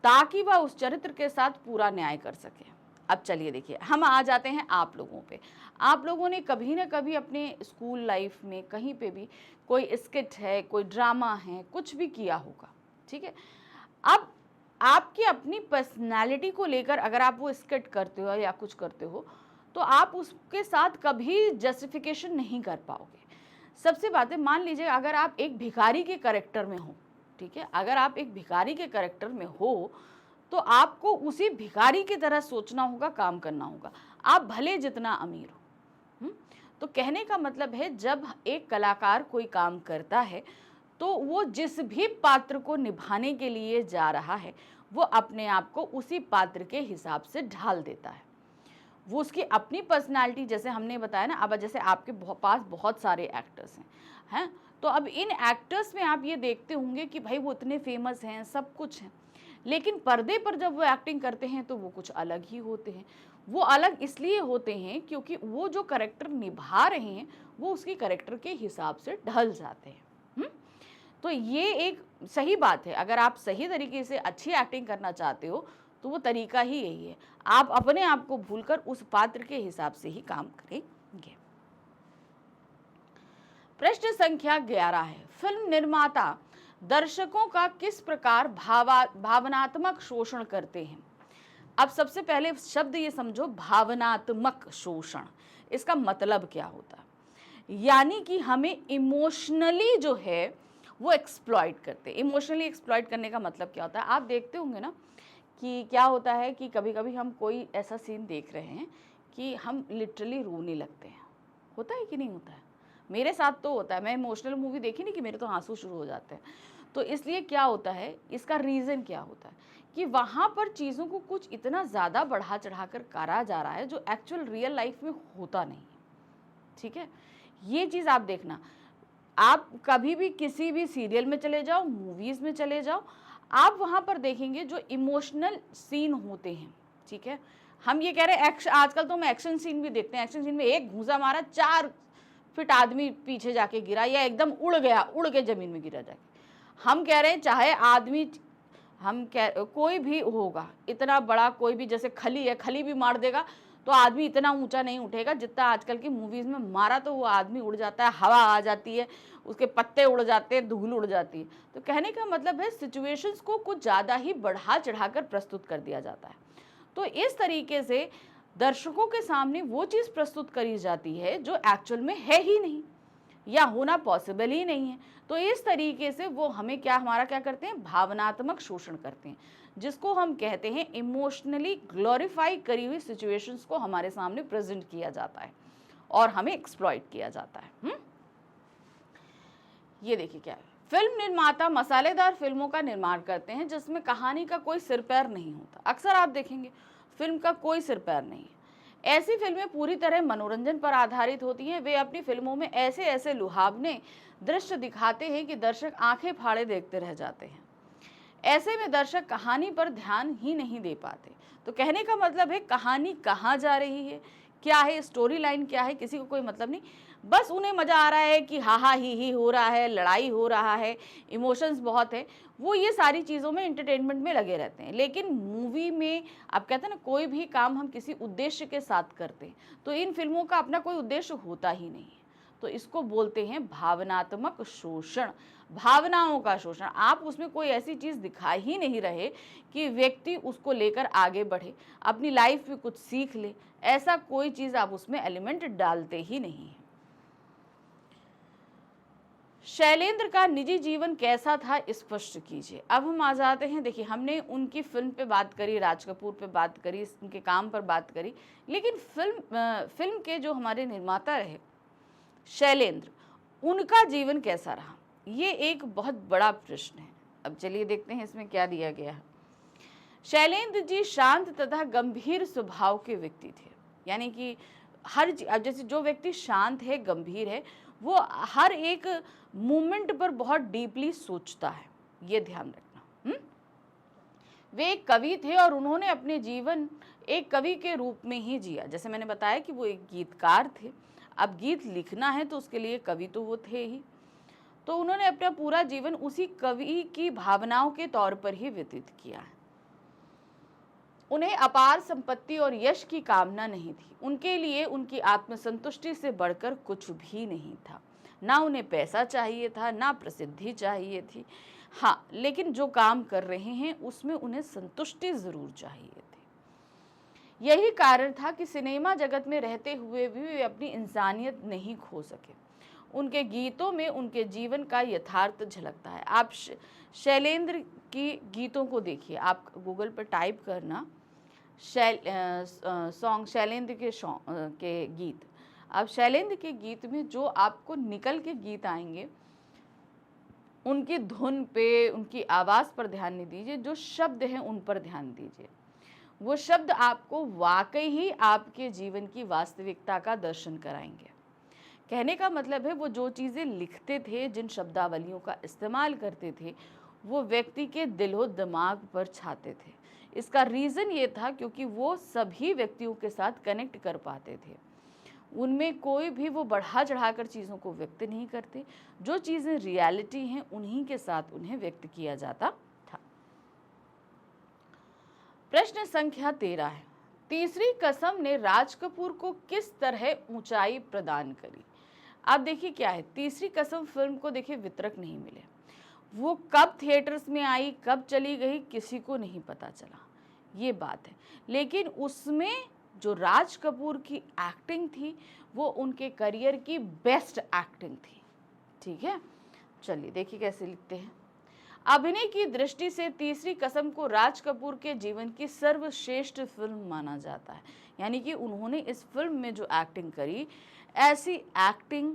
S1: ताकि वह उस चरित्र के साथ पूरा न्याय कर सके। अब चलिए देखिए, हम आ जाते हैं आप लोगों पे। आप लोगों ने कभी ना कभी अपने स्कूल लाइफ में कहीं पे भी कोई स्किट है, कोई ड्रामा है, कुछ भी किया होगा, ठीक है। अब आपकी अपनी पर्सनालिटी को लेकर अगर आप वो स्किट करते हो या कुछ करते हो तो आप उसके साथ कभी जस्टिफिकेशन नहीं कर पाओगे। सबसे बात है, मान लीजिए अगर आप एक भिखारी के कैरेक्टर में हो, ठीक है, अगर आप एक भिखारी के कैरेक्टर में हो तो आपको उसी भिखारी की तरह सोचना होगा, काम करना होगा, आप भले जितना अमीर हो। तो कहने का मतलब है जब एक कलाकार कोई काम करता है तो वो जिस भी पात्र को निभाने के लिए जा रहा है वो अपने आप को उसी पात्र के हिसाब से ढाल देता है। वो उसकी अपनी पर्सनालिटी, जैसे हमने बताया ना, अब जैसे आपके पास बहुत सारे एक्टर्स हैं, तो अब इन एक्टर्स में आप ये देखते होंगे कि भाई वो इतने फेमस हैं, सब कुछ हैं, लेकिन पर्दे पर जब वो एक्टिंग करते हैं तो वो कुछ अलग ही होते हैं। वो अलग इसलिए होते हैं क्योंकि वो जो कैरेक्टर निभा रहे हैं वो उसकी कैरेक्टर के हिसाब से ढल जाते हैं। तो ये एक सही बात है। अगर आप सही तरीके से अच्छी एक्टिंग करना चाहते हो तो वो तरीका ही यही है, आप अपने आप को भूलकर उस पात्र के हिसाब से ही काम करेंगे। प्रश्न संख्या 11 है, फिल्म निर्माता दर्शकों का किस प्रकार भावनात्मक शोषण करते हैं। अब सबसे पहले शब्द ये समझो, भावनात्मक शोषण, इसका मतलब क्या होता है। यानी कि हमें इमोशनली जो है वो एक्सप्लॉइट करते हैं। इमोशनली एक्सप्लॉइट करने का मतलब क्या होता है, आप देखते होंगे ना कि क्या होता है कि कभी कभी हम कोई ऐसा सीन देख रहे हैं कि हम लिटरली रोने लगते हैं। होता है कि नहीं होता है? मेरे साथ तो होता है। मैं इमोशनल मूवी देखी नहीं कि मेरे तो आंसू शुरू हो जाते हैं। तो इसलिए क्या होता है, इसका रीज़न क्या होता है कि वहाँ पर चीज़ों को कुछ इतना ज़्यादा बढ़ा चढ़ा कर करा जा रहा है जो एक्चुअल रियल लाइफ में होता नहीं है। ठीक है, ये चीज़ आप देखना। आप कभी भी किसी भी सीरियल में चले जाओ, मूवीज़ में चले जाओ, आप वहाँ पर देखेंगे जो इमोशनल सीन होते हैं। ठीक है, हम ये कह रहे हैं आजकल तो हम एक्शन सीन भी देखते हैं। एक्शन सीन में एक घूंसा मारा, 4 फीट आदमी पीछे जाके गिरा या एकदम उड़ गया, उड़ के ज़मीन में गिरा जाके। हम कह रहे हैं चाहे आदमी, कोई भी होगा इतना बड़ा, कोई भी, जैसे खली है, खली भी मार देगा तो आदमी इतना ऊंचा नहीं उठेगा जितना आजकल की मूवीज़ में मारा तो वो आदमी उड़ जाता है, हवा आ जाती है, उसके पत्ते उड़ जाते हैं, धूल उड़ जाती है। तो कहने का मतलब है सिचुएशंस को कुछ ज़्यादा ही बढ़ा चढ़ाकर प्रस्तुत कर दिया जाता है। तो इस तरीके से दर्शकों के सामने वो चीज़ प्रस्तुत करी जाती है जो एक्चुअल में है ही नहीं या होना पॉसिबल ही नहीं है। तो इस तरीके से वो हमें हमारा क्या करते हैं, भावनात्मक शोषण करते हैं, जिसको हम कहते हैं इमोशनली ग्लोरीफाई करी हुई सिचुएशंस को हमारे सामने प्रेजेंट किया जाता है और हमें एक्सप्लॉइट किया जाता है। ये देखिए क्या है, फिल्म निर्माता मसालेदार फिल्मों का निर्माण करते हैं जिसमें कहानी का कोई सिर पैर नहीं होता। अक्सर आप देखेंगे फिल्म का कोई सिर पैर नहीं है। ऐसी फिल्में पूरी तरह मनोरंजन पर आधारित होती हैं। वे अपनी फिल्मों में ऐसे ऐसे लुभावने दृश्य दिखाते हैं कि दर्शक आंखें फाड़े देखते रह जाते हैं। ऐसे में दर्शक कहानी पर ध्यान ही नहीं दे पाते। तो कहने का मतलब है कहानी कहाँ जा रही है, क्या है, स्टोरी लाइन क्या है, किसी को कोई मतलब नहीं। बस उन्हें मज़ा आ रहा है कि हा हा ही हो रहा है, लड़ाई हो रहा है, इमोशंस बहुत है, वो ये सारी चीज़ों में एंटरटेनमेंट में लगे रहते हैं। लेकिन मूवी में आप कहते हैं ना, कोई भी काम हम किसी उद्देश्य के साथ करते हैं, तो इन फिल्मों का अपना कोई उद्देश्य होता ही नहीं है। तो इसको बोलते हैं भावनात्मक शोषण, भावनाओं का शोषण। आप उसमें कोई ऐसी चीज़ दिखा ही नहीं रहे कि व्यक्ति उसको लेकर आगे बढ़े, अपनी लाइफ में कुछ सीख ले, ऐसा कोई चीज़ आप उसमें एलिमेंट डालते ही नहीं है। शैलेंद्र का निजी जीवन कैसा था, स्पष्ट कीजिए। अब हम आ जाते हैं, देखिए हमने उनकी फिल्म पे बात करी, राज कपूर पे बात करी, उनके काम पर बात करी, लेकिन फिल्म के जो हमारे निर्माता रहे शैलेंद्र, उनका जीवन कैसा रहा, ये एक बहुत बड़ा प्रश्न है। अब चलिए देखते हैं इसमें क्या दिया गया है। शैलेंद्र जी शांत तथा गंभीर स्वभाव के व्यक्ति थे। यानी कि हर जैसे जो व्यक्ति शांत है, गंभीर है, वो हर एक मूवमेंट पर बहुत डीपली सोचता है, ये ध्यान रखना। वे एक कवि थे और उन्होंने अपने जीवन एक कवि के रूप में ही जिया। जैसे मैंने बताया कि वो एक गीतकार थे। अब गीत लिखना है तो उसके लिए कवि तो वो थे ही, तो उन्होंने अपना पूरा जीवन उसी कवि की भावनाओं के तौर पर ही व्यतीत किया है। उन्हें अपार संपत्ति और यश की कामना नहीं थी। उनके लिए उनकी आत्मसंतुष्टि से बढ़कर कुछ भी नहीं था। ना उन्हें पैसा चाहिए था, ना प्रसिद्धि चाहिए थी। हाँ, लेकिन जो काम कर रहे हैं उसमें उन्हें संतुष्टि जरूर चाहिए थी। यही कारण था कि सिनेमा जगत में रहते हुए भी वे अपनी इंसानियत नहीं खो सके। उनके गीतों में उनके जीवन का यथार्थ झलकता है। आप शैलेंद्र की गीतों को देखिए, आप गूगल पर टाइप करना सॉन्ग शैलेंद्र के गीत। अब शैलेंद्र के गीत में जो आपको निकल के गीत आएंगे, उनकी धुन पे, उनकी आवाज़ पर ध्यान नहीं दीजिए, जो शब्द हैं उन पर ध्यान दीजिए। वो शब्द आपको वाकई ही आपके जीवन की वास्तविकता का दर्शन कराएंगे। कहने का मतलब है वो जो चीज़ें लिखते थे, जिन शब्दावलियों का इस्तेमाल करते थे, वो व्यक्ति के दिलो दिमाग पर छाते थे। इसका रीज़न ये था क्योंकि वो सभी व्यक्तियों के साथ कनेक्ट कर पाते थे। उनमें कोई भी वो बढ़ा चढ़ाकर चीज़ों को व्यक्त नहीं करते। जो चीज़ें रियलिटी हैं उन्हीं के साथ उन्हें व्यक्त किया जाता था। प्रश्न संख्या 13 है, तीसरी कसम ने राज कपूर को किस तरह ऊंचाई प्रदान करी। आप देखिए क्या है, तीसरी कसम फिल्म को देखिए वितरक नहीं मिले। वो कब थिएटर्स में आई, कब चली गई, किसी को नहीं पता चला, ये बात है। लेकिन उसमें जो राज कपूर की एक्टिंग थी वो उनके करियर की बेस्ट एक्टिंग थी। ठीक है, चलिए देखिए कैसे लिखते हैं। अभिनय की दृष्टि से तीसरी कसम को राज कपूर के जीवन की सर्वश्रेष्ठ फिल्म माना जाता है। यानी कि उन्होंने इस फिल्म में जो एक्टिंग करी, ऐसी एक्टिंग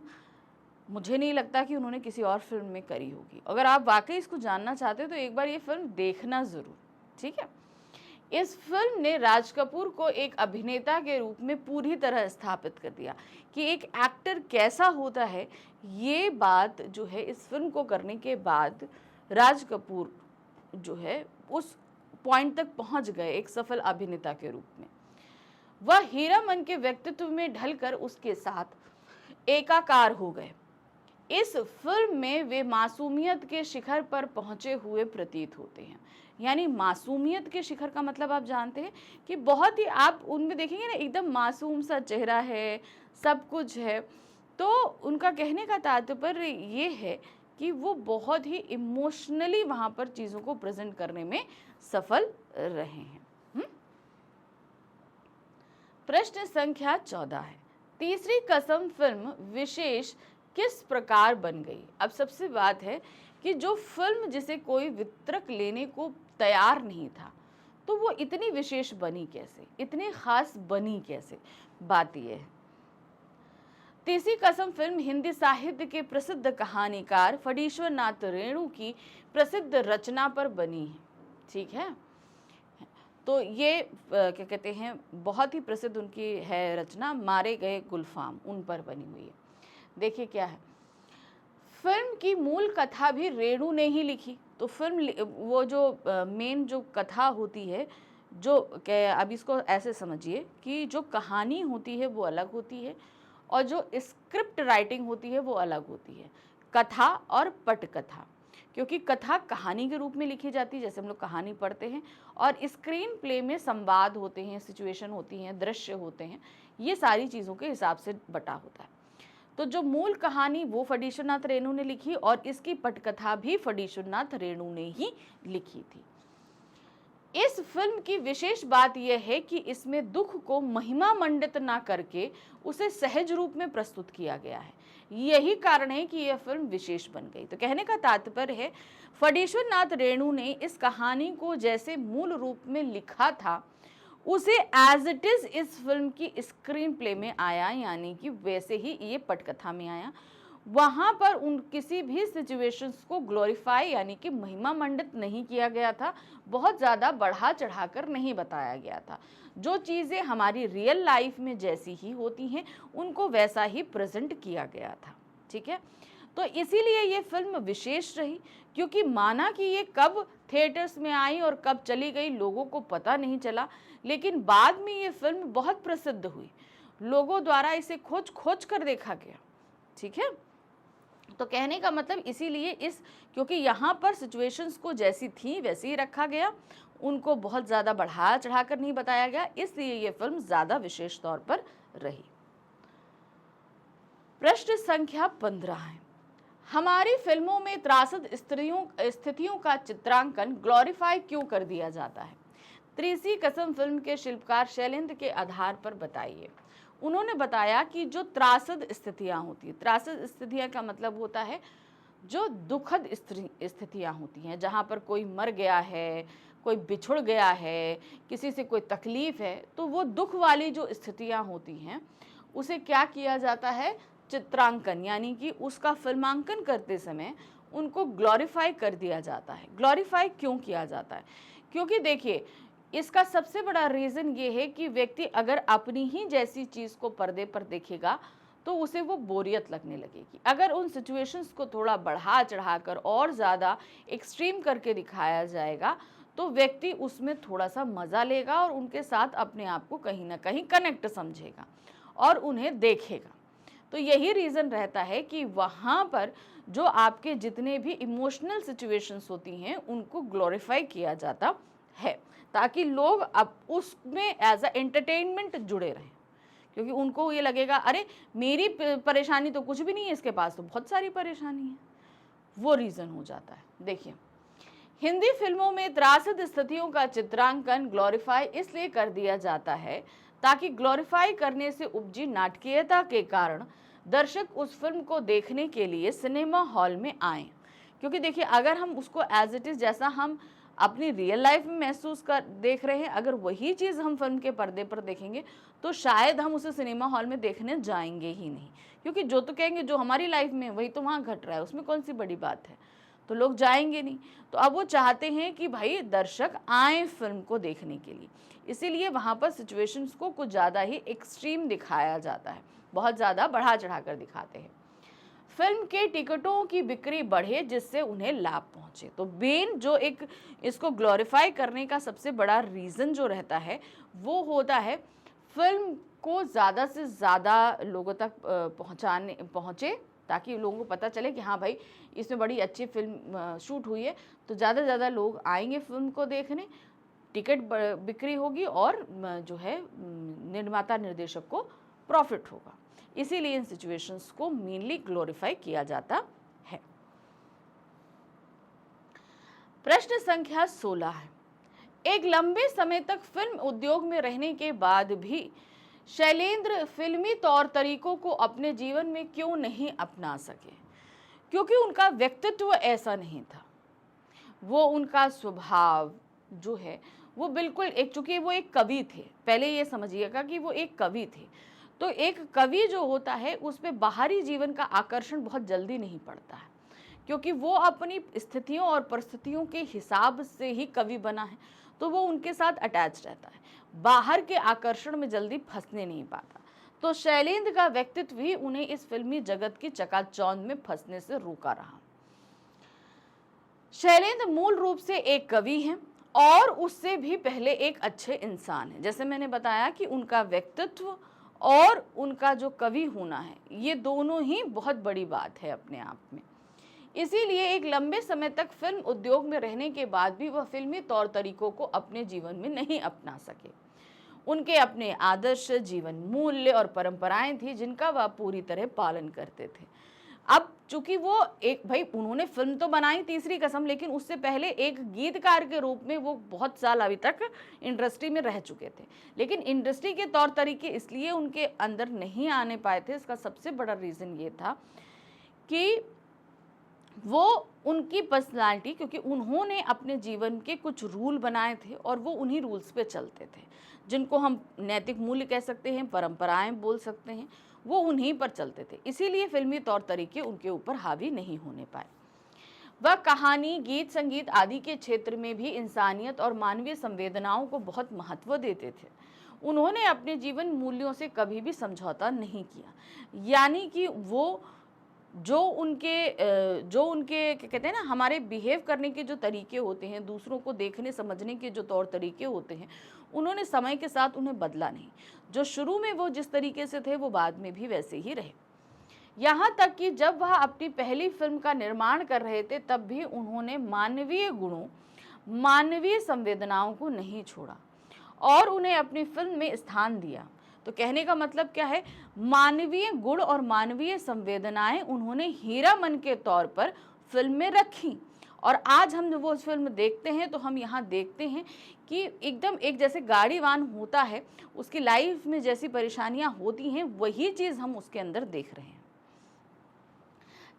S1: मुझे नहीं लगता कि उन्होंने किसी और फिल्म में करी होगी। अगर आप वाकई इसको जानना चाहते हो तो एक बार ये फिल्म देखना ज़रूर। ठीक है, इस फिल्म ने राज कपूर को एक अभिनेता के रूप में पूरी तरह स्थापित कर दिया कि एक एक्टर कैसा होता है। ये बात जो है इस फिल्म को करने के बाद राज कपूर जो है उस पॉइंट तक पहुंच गए एक सफल अभिनेता के रूप में। वह हीरामन के व्यक्तित्व में ढलकर उसके साथ एकाकार हो गए। इस फिल्म में वे मासूमियत के शिखर पर पहुंचे हुए प्रतीत होते हैं। यानी मासूमियत के शिखर का मतलब आप जानते हैं कि बहुत ही, आप उनमें देखेंगे ना, एकदम मासूम सा चेहरा है, सब कुछ है। तो उनका कहने का तात्पर्य ये है कि वो बहुत ही इमोशनली वहाँ पर चीज़ों को प्रेजेंट करने में सफल रहे हैं। प्रश्न संख्या 14 है, तीसरी कसम फिल्म विशेष किस प्रकार बन गई। अब सबसे बात है कि जो फिल्म जिसे कोई वितरक लेने को तैयार नहीं था, तो वो इतनी विशेष बनी कैसे, इतनी खास बनी कैसे, बात यह है। तीसरी कसम फिल्म हिंदी साहित्य के प्रसिद्ध कहानीकार फणीश्वर नाथ रेणु की प्रसिद्ध रचना पर बनी है। ठीक है, तो ये क्या कहते हैं, बहुत ही प्रसिद्ध उनकी है रचना, मारे गए गुलफाम, उन पर बनी हुई है। देखिए क्या है, फिल्म की मूल कथा भी रेणु ने ही लिखी। तो फिल्म वो जो मेन जो कथा होती है, जो अब इसको ऐसे समझिए कि जो कहानी होती है वो अलग होती है और जो स्क्रिप्ट राइटिंग होती है वो अलग होती है, कथा और पटकथा। क्योंकि कथा कहानी के रूप में लिखी जाती है, जैसे हम लोग कहानी पढ़ते हैं, और स्क्रीन प्ले में संवाद होते हैं, सिचुएशन होती हैं, दृश्य होते हैं, ये सारी चीज़ों के हिसाब से बटा होता है। तो जो मूल कहानी वो फणीश्वर नाथ रेणु ने लिखी और इसकी पटकथा भी फणीश्वर नाथ रेणु ने ही लिखी थी। इस फिल्म की विशेष बात यह है कि इसमें दुख को महिमा मंडित ना करके उसे सहज रूप में प्रस्तुत किया गया है। यही कारण है कि यह फिल्म विशेष बन गई। तो कहने का तात्पर्य है, फणीश्वर नाथ रेणु ने इस कहानी को जैसे मूल रूप में लिखा था, उसे एज इट इज इस फिल्म की स्क्रीन प्ले में आया, यानी कि वैसे ही ये पटकथा में आया। वहाँ पर उन किसी भी सिचुएशंस को ग्लोरीफाई यानी कि महिमा मंडित नहीं किया गया था, बहुत ज़्यादा बढ़ा चढ़ाकर नहीं बताया गया था। जो चीज़ें हमारी रियल लाइफ में जैसी ही होती हैं उनको वैसा ही प्रेजेंट किया गया था। ठीक है, तो इसीलिए ये फिल्म विशेष रही, क्योंकि माना कि ये कब थिएटर्स में आई और कब चली गई लोगों को पता नहीं चला, लेकिन बाद में ये फिल्म बहुत प्रसिद्ध हुई, लोगों द्वारा इसे खोज खोज कर देखा गया। ठीक है, तो कहने का मतलब इसीलिए क्योंकि यहाँ पर सिचुएशंस को जैसी थी वैसे ही रखा गया, उनको बहुत ज़्यादा बढ़ा चढ़ाकर नहीं बताया गया, इसलिए ये फिल्म ज़्यादा विशेष तौर पर रही। प्रश्न संख्या 15 है, हमारी फिल्मों में त्रासद स्थितियों का चित्रांकन ग्लोरीफाई क्यों कर दिया जाता है? तीसरी कसम फिल्म के शिल्पकार शैलेंद्र के आधार पर बताइए। उन्होंने बताया कि जो त्रासद स्थितियां होती है, त्रासद स्थितियां का मतलब होता है जो दुखद स्थितियां होती हैं, जहां पर कोई मर गया है, कोई बिछुड़ गया है, किसी से कोई तकलीफ है, तो वो दुख वाली जो स्थितियां होती हैं उसे क्या किया जाता है, चित्रांकन, यानी कि उसका फिल्मांकन करते समय उनको ग्लोरीफाई कर दिया जाता है। ग्लोरीफाई क्यों किया जाता है? क्योंकि देखिए, इसका सबसे बड़ा रीज़न ये है कि व्यक्ति अगर अपनी ही जैसी चीज़ को पर्दे पर देखेगा तो उसे वो बोरियत लगने लगेगी। अगर उन सिचुएशंस को थोड़ा बढ़ा चढ़ाकर और ज़्यादा एक्सट्रीम करके दिखाया जाएगा तो व्यक्ति उसमें थोड़ा सा मज़ा लेगा और उनके साथ अपने आप को कहीं ना कहीं कनेक्ट समझेगा और उन्हें देखेगा। तो यही रीज़न रहता है कि वहाँ पर जो आपके जितने भी इमोशनल सिचुएशंस होती हैं उनको ग्लोरीफाई किया जाता है, ताकि लोग अब उसमें एज अ एंटरटेनमेंट जुड़े रहें, क्योंकि उनको ये लगेगा अरे मेरी परेशानी तो कुछ भी नहीं है, इसके पास तो बहुत सारी परेशानी है, वो रीज़न हो जाता है। देखिए, हिंदी फिल्मों में त्रासद स्थितियों का चित्रांकन ग्लोरीफाई इसलिए कर दिया जाता है ताकि ग्लोरीफाई करने से उपजी नाटकीयता के कारण दर्शक उस फिल्म को देखने के लिए सिनेमा हॉल में आएं। क्योंकि देखिए, अगर हम उसको एज इट इज़ जैसा हम अपनी रियल लाइफ में महसूस कर देख रहे हैं, अगर वही चीज़ हम फिल्म के पर्दे पर देखेंगे तो शायद हम उसे सिनेमा हॉल में देखने जाएंगे ही नहीं, क्योंकि जो तो कहेंगे जो हमारी लाइफ में वही तो वहाँ घट रहा है, उसमें कौन सी बड़ी बात है, तो लोग जाएंगे नहीं। तो अब वो चाहते हैं कि भाई दर्शक आए फिल्म को देखने के लिए, इसीलिए वहाँ पर सिचुएशंस को कुछ ज़्यादा ही एक्सट्रीम दिखाया जाता है, बहुत ज़्यादा बढ़ा चढ़ाकर दिखाते हैं। फिल्म के टिकटों की बिक्री बढ़े जिससे उन्हें लाभ पहुंचे। तो मेन जो एक इसको ग्लोरीफाई करने का सबसे बड़ा रीज़न जो रहता है वो होता है फिल्म को ज़्यादा से ज़्यादा लोगों तक पहुँचे, ताकि लोगों को पता चले कि हाँ भाई इसमें बड़ी अच्छी फिल्म शूट हुई है, तो ज़्यादा से ज़्यादा लोग आएंगे फिल्म को देखने, टिकट बिक्री होगी और जो है निर्माता निर्देशक को प्रॉफिट होगा। इसीलिए इन सिचुएशंस को मेनली ग्लोरीफाई किया जाता है। प्रश्न संख्या 16 है, एक लंबे समय तक फिल्म उद्योग में रहने के बाद भी शैलेंद्र फिल्मी तौर तरीकों को अपने जीवन में क्यों नहीं अपना सके? क्योंकि उनका व्यक्तित्व ऐसा नहीं था, वो उनका स्वभाव जो है वो बिल्कुल चूंकि वो एक कवि थे, पहले ये समझिएगा कि वो एक कवि थे, तो एक कवि जो होता है उस पे बाहरी जीवन का आकर्षण बहुत जल्दी नहीं पड़ता है, क्योंकि वो अपनी स्थितियों और परिस्थितियों के हिसाब से ही कवि बना है, तो वो उनके साथ अटैच रहता है, बाहर के आकर्षण में जल्दी फंसने नहीं पाता। तो शैलेंद्र का व्यक्तित्व ही उन्हें इस फिल्मी जगत की चकाचौंध में फंसने से रोका रहा। शैलेंद्र मूल रूप से एक कवि हैं और उससे भी पहले एक अच्छे इंसान हैं। जैसे मैंने बताया कि उनका व्यक्तित्व और उनका जो कवि होना है, ये दोनों ही बहुत बड़ी बात है अपने आप में। इसीलिए एक लंबे समय तक फिल्म उद्योग में रहने के बाद भी वह फिल्मी तौर तरीकों को अपने जीवन में नहीं अपना सके। उनके अपने आदर्श, जीवन मूल्य और परंपराएं थी जिनका वह पूरी तरह पालन करते थे। अब चूंकि वो एक भाई उन्होंने फिल्म तो बनाई तीसरी कसम, लेकिन उससे पहले एक गीतकार के रूप में वो बहुत साल अभी तक इंडस्ट्री में रह चुके थे, लेकिन इंडस्ट्री के तौर तरीके इसलिए उनके अंदर नहीं आने पाए थे। इसका सबसे बड़ा रीज़न ये था कि वो उनकी पर्सनालिटी, क्योंकि उन्होंने अपने जीवन के कुछ रूल बनाए थे और वो उन्हीं रूल्स पे चलते थे, जिनको हम नैतिक मूल्य कह सकते हैं, परंपराएं बोल सकते हैं, वो उन्हीं पर चलते थे। इसीलिए फिल्मी तौर तरीके उनके ऊपर हावी नहीं होने पाए। वह कहानी, गीत, संगीत आदि के क्षेत्र में भी इंसानियत और मानवीय संवेदनाओं को बहुत महत्व देते थे। उन्होंने अपने जीवन मूल्यों से कभी भी समझौता नहीं किया, यानी कि वो जो उनके क्या कहते हैं ना, हमारे बिहेव करने के जो तरीके होते हैं, दूसरों को देखने समझने के जो तौर तरीके होते हैं, उन्होंने समय के साथ उन्हें बदला नहीं। जो शुरू में वो जिस तरीके से थे वो बाद में भी वैसे ही रहे। यहाँ तक कि जब वह अपनी पहली फिल्म का निर्माण कर रहे थे तब भी उन्होंने मानवीय गुणों, मानवीय संवेदनाओं को नहीं छोड़ा और उन्हें अपनी फिल्म में स्थान दिया। तो कहने का मतलब क्या है, मानवीय गुण और मानवीय संवेदनाएं उन्होंने हीरामन के तौर पर फिल्म में रखी। और आज हम जब वो फिल्म देखते हैं तो हम यहाँ देखते हैं कि एकदम एक जैसे गाड़ीवान होता है, उसकी लाइफ में जैसी परेशानियां होती हैं वही चीज़ हम उसके अंदर देख रहे हैं।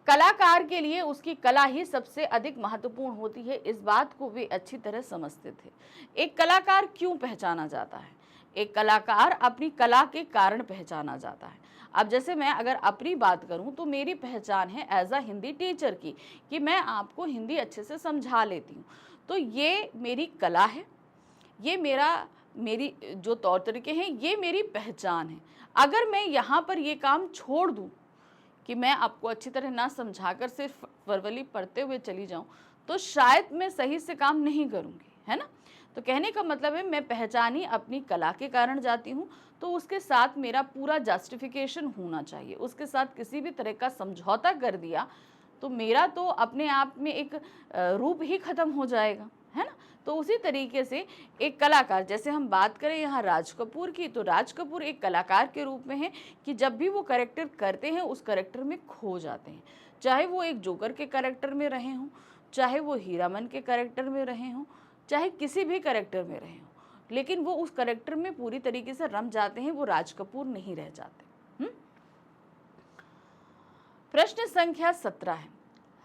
S1: कलाकार के लिए उसकी कला ही सबसे अधिक महत्वपूर्ण होती है, इस बात को वे अच्छी तरह समझते थे। एक कलाकार क्यों पहचाना जाता है? एक कलाकार अपनी कला के कारण पहचाना जाता है। अब जैसे मैं अगर अपनी बात करूं तो मेरी पहचान है एज अ हिंदी टीचर की, कि मैं आपको हिंदी अच्छे से समझा लेती हूं। तो ये मेरी कला है, ये मेरी जो तौर तरीके हैं, ये मेरी पहचान है। अगर मैं यहाँ पर ये काम छोड़ दूँ कि मैं आपको अच्छी तरह ना समझाकर सिर्फ वर्बली पढ़ते हुए चली जाऊं, तो शायद मैं सही से काम नहीं करूंगी, है ना। तो कहने का मतलब है मैं पहचानी अपनी कला के कारण जाती हूँ, तो उसके साथ मेरा पूरा जस्टिफिकेशन होना चाहिए। उसके साथ किसी भी तरह का समझौता कर दिया तो मेरा तो अपने आप में एक रूप ही खत्म हो जाएगा, है ना। तो उसी तरीके से एक कलाकार, जैसे हम बात करें यहाँ राज कपूर की, तो राज कपूर एक कलाकार के रूप में है कि जब भी वो कैरेक्टर करते हैं उस कैरेक्टर में खो जाते हैं। चाहे वो एक जोकर के कैरेक्टर में रहे हों, चाहे वो हीरामन के कैरेक्टर में रहे हों, चाहे किसी भी कैरेक्टर में रहे हों, लेकिन वो उस कैरेक्टर में पूरी तरीके से रम जाते हैं, वो राज कपूर नहीं रह जाते। प्रश्न संख्या 17 है,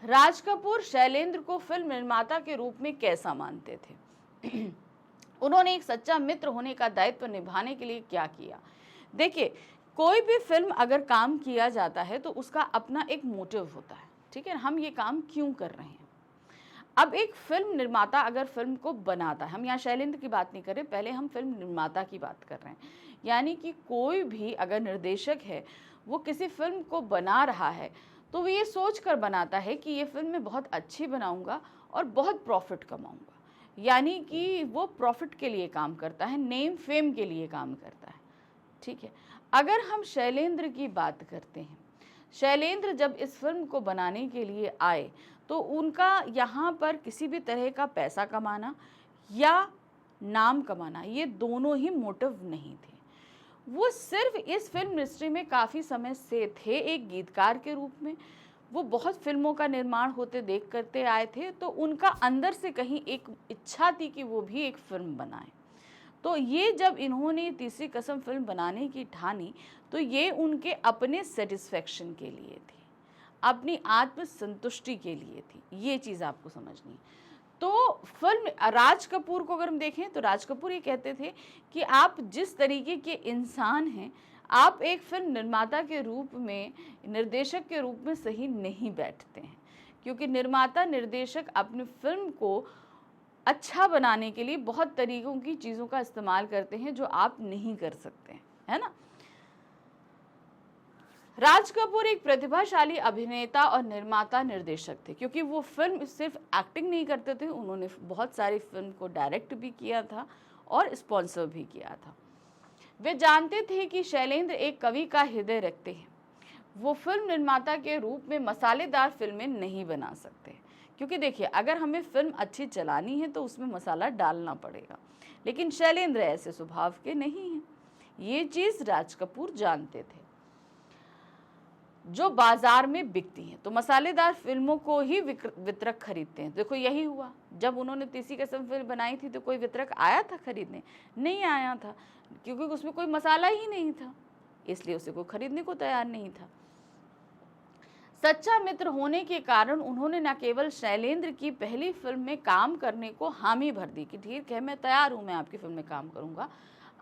S1: राज कपूर शैलेंद्र को फिल्म निर्माता के रूप में कैसा मानते थे? उन्होंने एक सच्चा मित्र होने का दायित्व निभाने के लिए क्या किया? देखिए, कोई भी फिल्म अगर काम किया जाता है तो उसका अपना एक मोटिव होता है, ठीक है। हम ये काम क्यों कर रहे हैं? अब एक फिल्म निर्माता अगर फिल्म को बनाता है, हम यहाँ शैलेंद्र की बात नहीं कर रहे, पहले हम फिल्म निर्माता की बात कर रहे हैं। यानी कि कोई भी अगर निर्देशक है, वो किसी फिल्म को बना रहा है तो वो ये सोच कर बनाता है कि ये फिल्म मैं बहुत अच्छी बनाऊंगा और बहुत प्रॉफिट कमाऊंगा, यानी कि वो प्रॉफिट के लिए काम करता है, नेम फेम के लिए काम करता है, ठीक है। अगर हम शैलेंद्र की बात करते हैं, शैलेंद्र जब इस फिल्म को बनाने के लिए आए तो उनका यहाँ पर किसी भी तरह का पैसा कमाना या नाम कमाना, ये दोनों ही मोटिव नहीं थे। वो सिर्फ इस फिल्म इंडस्ट्री में काफ़ी समय से थे एक गीतकार के रूप में। वो बहुत फिल्मों का निर्माण होते देख करते आए थे, तो उनका अंदर से कहीं एक इच्छा थी कि वो भी एक फिल्म बनाएं। तो ये जब इन्होंने तीसरी कसम फिल्म बनाने की ठानी तो ये उनके अपने सेटिस्फेक्शन के लिए थी, अपनी आत्मसंतुष्टि के लिए थी। ये चीज़ आपको समझनी है। तो फिल्म राज कपूर को अगर हम देखें तो राज कपूर ये कहते थे कि आप जिस तरीके के इंसान हैं, आप एक फिल्म निर्माता के रूप में, निर्देशक के रूप में सही नहीं बैठते हैं, क्योंकि निर्माता निर्देशक अपनी फिल्म को अच्छा बनाने के लिए बहुत तरीकों की चीज़ों का इस्तेमाल करते हैं जो आप नहीं कर सकते हैं, है ना। राज कपूर एक प्रतिभाशाली अभिनेता और निर्माता निर्देशक थे, क्योंकि वो फिल्म सिर्फ एक्टिंग नहीं करते थे, उन्होंने बहुत सारी फिल्म को डायरेक्ट भी किया था और स्पॉन्सर भी किया था। वे जानते थे कि शैलेंद्र एक कवि का हृदय रखते हैं। वो फिल्म निर्माता के रूप में मसालेदार फिल्में नहीं बना सकते, क्योंकि देखिए अगर हमें फिल्म अच्छी चलानी है तो उसमें मसाला डालना पड़ेगा, लेकिन शैलेंद्र ऐसे स्वभाव के नहीं हैं। ये चीज़ राज कपूर जानते थे, जो बाजार में बिकती हैं तो मसालेदार फिल्मों को ही वितरक खरीदते हैं। देखो यही हुआ, जब उन्होंने तीसरी कसम फिल्म बनाई थी तो कोई वितरक आया था खरीदने? नहीं आया था, क्योंकि उसमें कोई मसाला ही नहीं था, इसलिए उसे कोई खरीदने को तैयार नहीं था। सच्चा मित्र होने के कारण उन्होंने न केवल शैलेंद्र की पहली फिल्म में काम करने को हामी भर दी कि ठीक है मैं तैयार हूं, मैं आपकी फिल्म में काम करूंगा,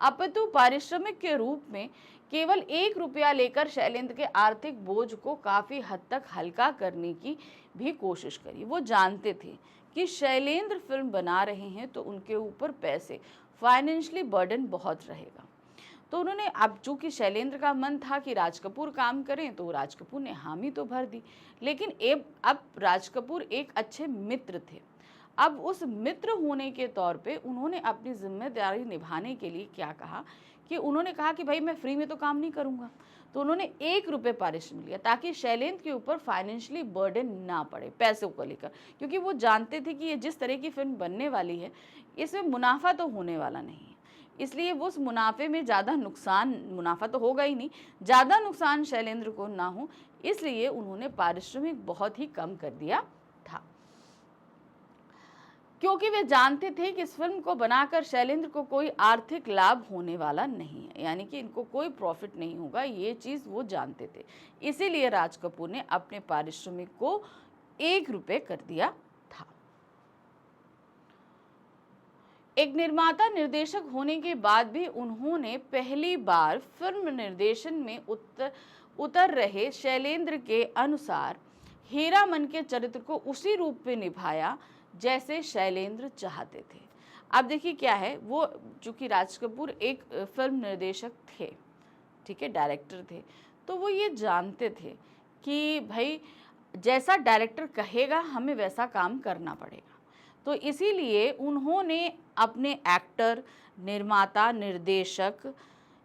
S1: अपितु पारिश्रमिक के रूप में केवल 1 रुपया लेकर शैलेंद्र के आर्थिक बोझ को काफ़ी हद तक हल्का करने की भी कोशिश करी। वो जानते थे कि शैलेंद्र फिल्म बना रहे हैं तो उनके ऊपर पैसे, फाइनेंशियली बर्डन बहुत रहेगा। तो उन्होंने, अब चूंकि शैलेंद्र का मन था कि राज कपूर काम करें, तो राज कपूर ने हामी तो भर दी, लेकिन अब राज कपूर एक अच्छे मित्र थे। अब उस मित्र होने के तौर पे उन्होंने अपनी जिम्मेदारी निभाने के लिए क्या कहा कि उन्होंने कहा कि भाई मैं फ्री में तो काम नहीं करूंगा, तो उन्होंने 1 रुपये पारिश्रमिक लिया ताकि शैलेंद्र के ऊपर फाइनेंशियली बर्डन ना पड़े पैसों को लेकर, क्योंकि वो जानते थे कि ये जिस तरह की फिल्म बनने वाली है इसमें मुनाफा तो होने वाला नहीं है, इसलिए वो उस मुनाफे में ज़्यादा नुकसान, मुनाफा तो होगा ही नहीं, ज़्यादा नुकसान शैलेंद्र को ना हो, इसलिए उन्होंने पारिश्रमिक बहुत ही कम कर दिया था, क्योंकि वे जानते थे कि इस फिल्म को बनाकर शैलेंद्र को कोई आर्थिक लाभ होने वाला नहीं है, यानी कि इनको कोई प्रॉफिट नहीं होगा, ये चीज़ वो जानते थे। इसीलिए राज कपूर ने अपने पारिश्रमिक को 1 रुपये कर दिया था। एक निर्माता निर्देशक होने के बाद भी उन्होंने पहली बार फिल्म निर्देशन में उतर रहे शैलेंद्र के अनुसार हीरामन के चरित्र को उसी रूप में निभाया जैसे शैलेंद्र चाहते थे। अब देखिए क्या है, वो चूंकि राज कपूर एक फिल्म निर्देशक थे, ठीक है, डायरेक्टर थे, तो वो ये जानते थे कि भाई जैसा डायरेक्टर कहेगा हमें वैसा काम करना पड़ेगा, तो इसीलिए उन्होंने अपने एक्टर, निर्माता, निर्देशक,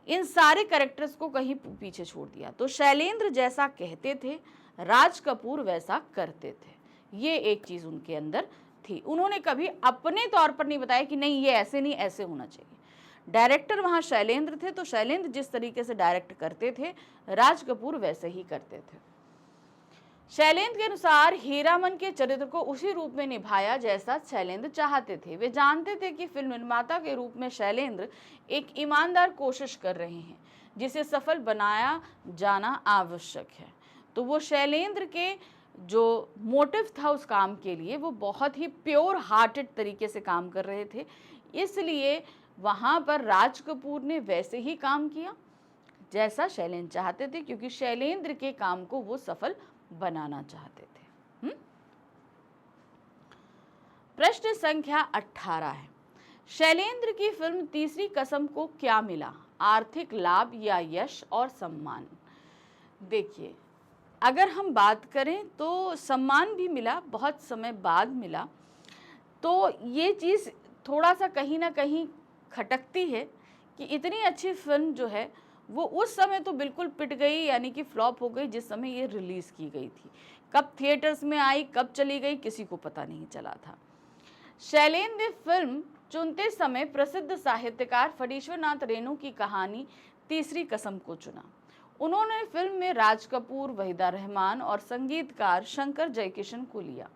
S1: इन सारे कैरेक्टर्स को कहीं पीछे छोड़ दिया। तो शैलेंद्र जैसा कहते थे, राज कपूर वैसा करते थे, ये एक चीज़ उनके अंदर थी। उन्होंने कभी अपने तौर पर नहीं बताया कि नहीं ये ऐसे नहीं, ऐसे होना चाहिए। डायरेक्टर वहाँ शैलेंद्र थे, तो शैलेंद्र जिस तरीके से डायरेक्ट करते थे, राज कपूर वैसे ही करते थे। शैलेंद्र के अनुसार हीरामन के चरित्र को उसी रूप में निभाया जैसा शैलेंद्र चाहते थे। वे जानते थे कि फिल्म निर्माता के रूप में शैलेंद्र एक ईमानदार कोशिश कर रहे हैं जिसे सफल बनाया जाना आवश्यक है। तो वो शैलेंद्र के जो मोटिव था उस काम के लिए, वो बहुत ही प्योर हार्टेड तरीके से काम कर रहे थे, इसलिए वहाँ पर राज कपूर ने वैसे ही काम किया जैसा शैलेंद्र चाहते थे, क्योंकि शैलेंद्र के काम को वो सफल बनाना चाहते थे। प्रश्न संख्या 18 है, शैलेंद्र की फिल्म तीसरी कसम को क्या मिला, आर्थिक लाभ या यश और सम्मान? देखिए अगर हम बात करें तो सम्मान भी मिला, बहुत समय बाद मिला, तो ये चीज़ थोड़ा सा कहीं ना कहीं खटकती है कि इतनी अच्छी फिल्म जो है वो उस समय तो बिल्कुल पिट गई, यानी कि फ्लॉप हो गई जिस समय ये रिलीज़ की गई थी। कब थिएटर्स में आई, कब चली गई, किसी को पता नहीं चला था। शैलेंद्र ने फिल्म चुनते समय प्रसिद्ध साहित्यकार फणीश्वर नाथ रेणु की कहानी तीसरी कसम को चुना। उन्होंने फिल्म में राज कपूर, वहीदा रहमान और संगीतकार शंकर जयकिशन को लिया,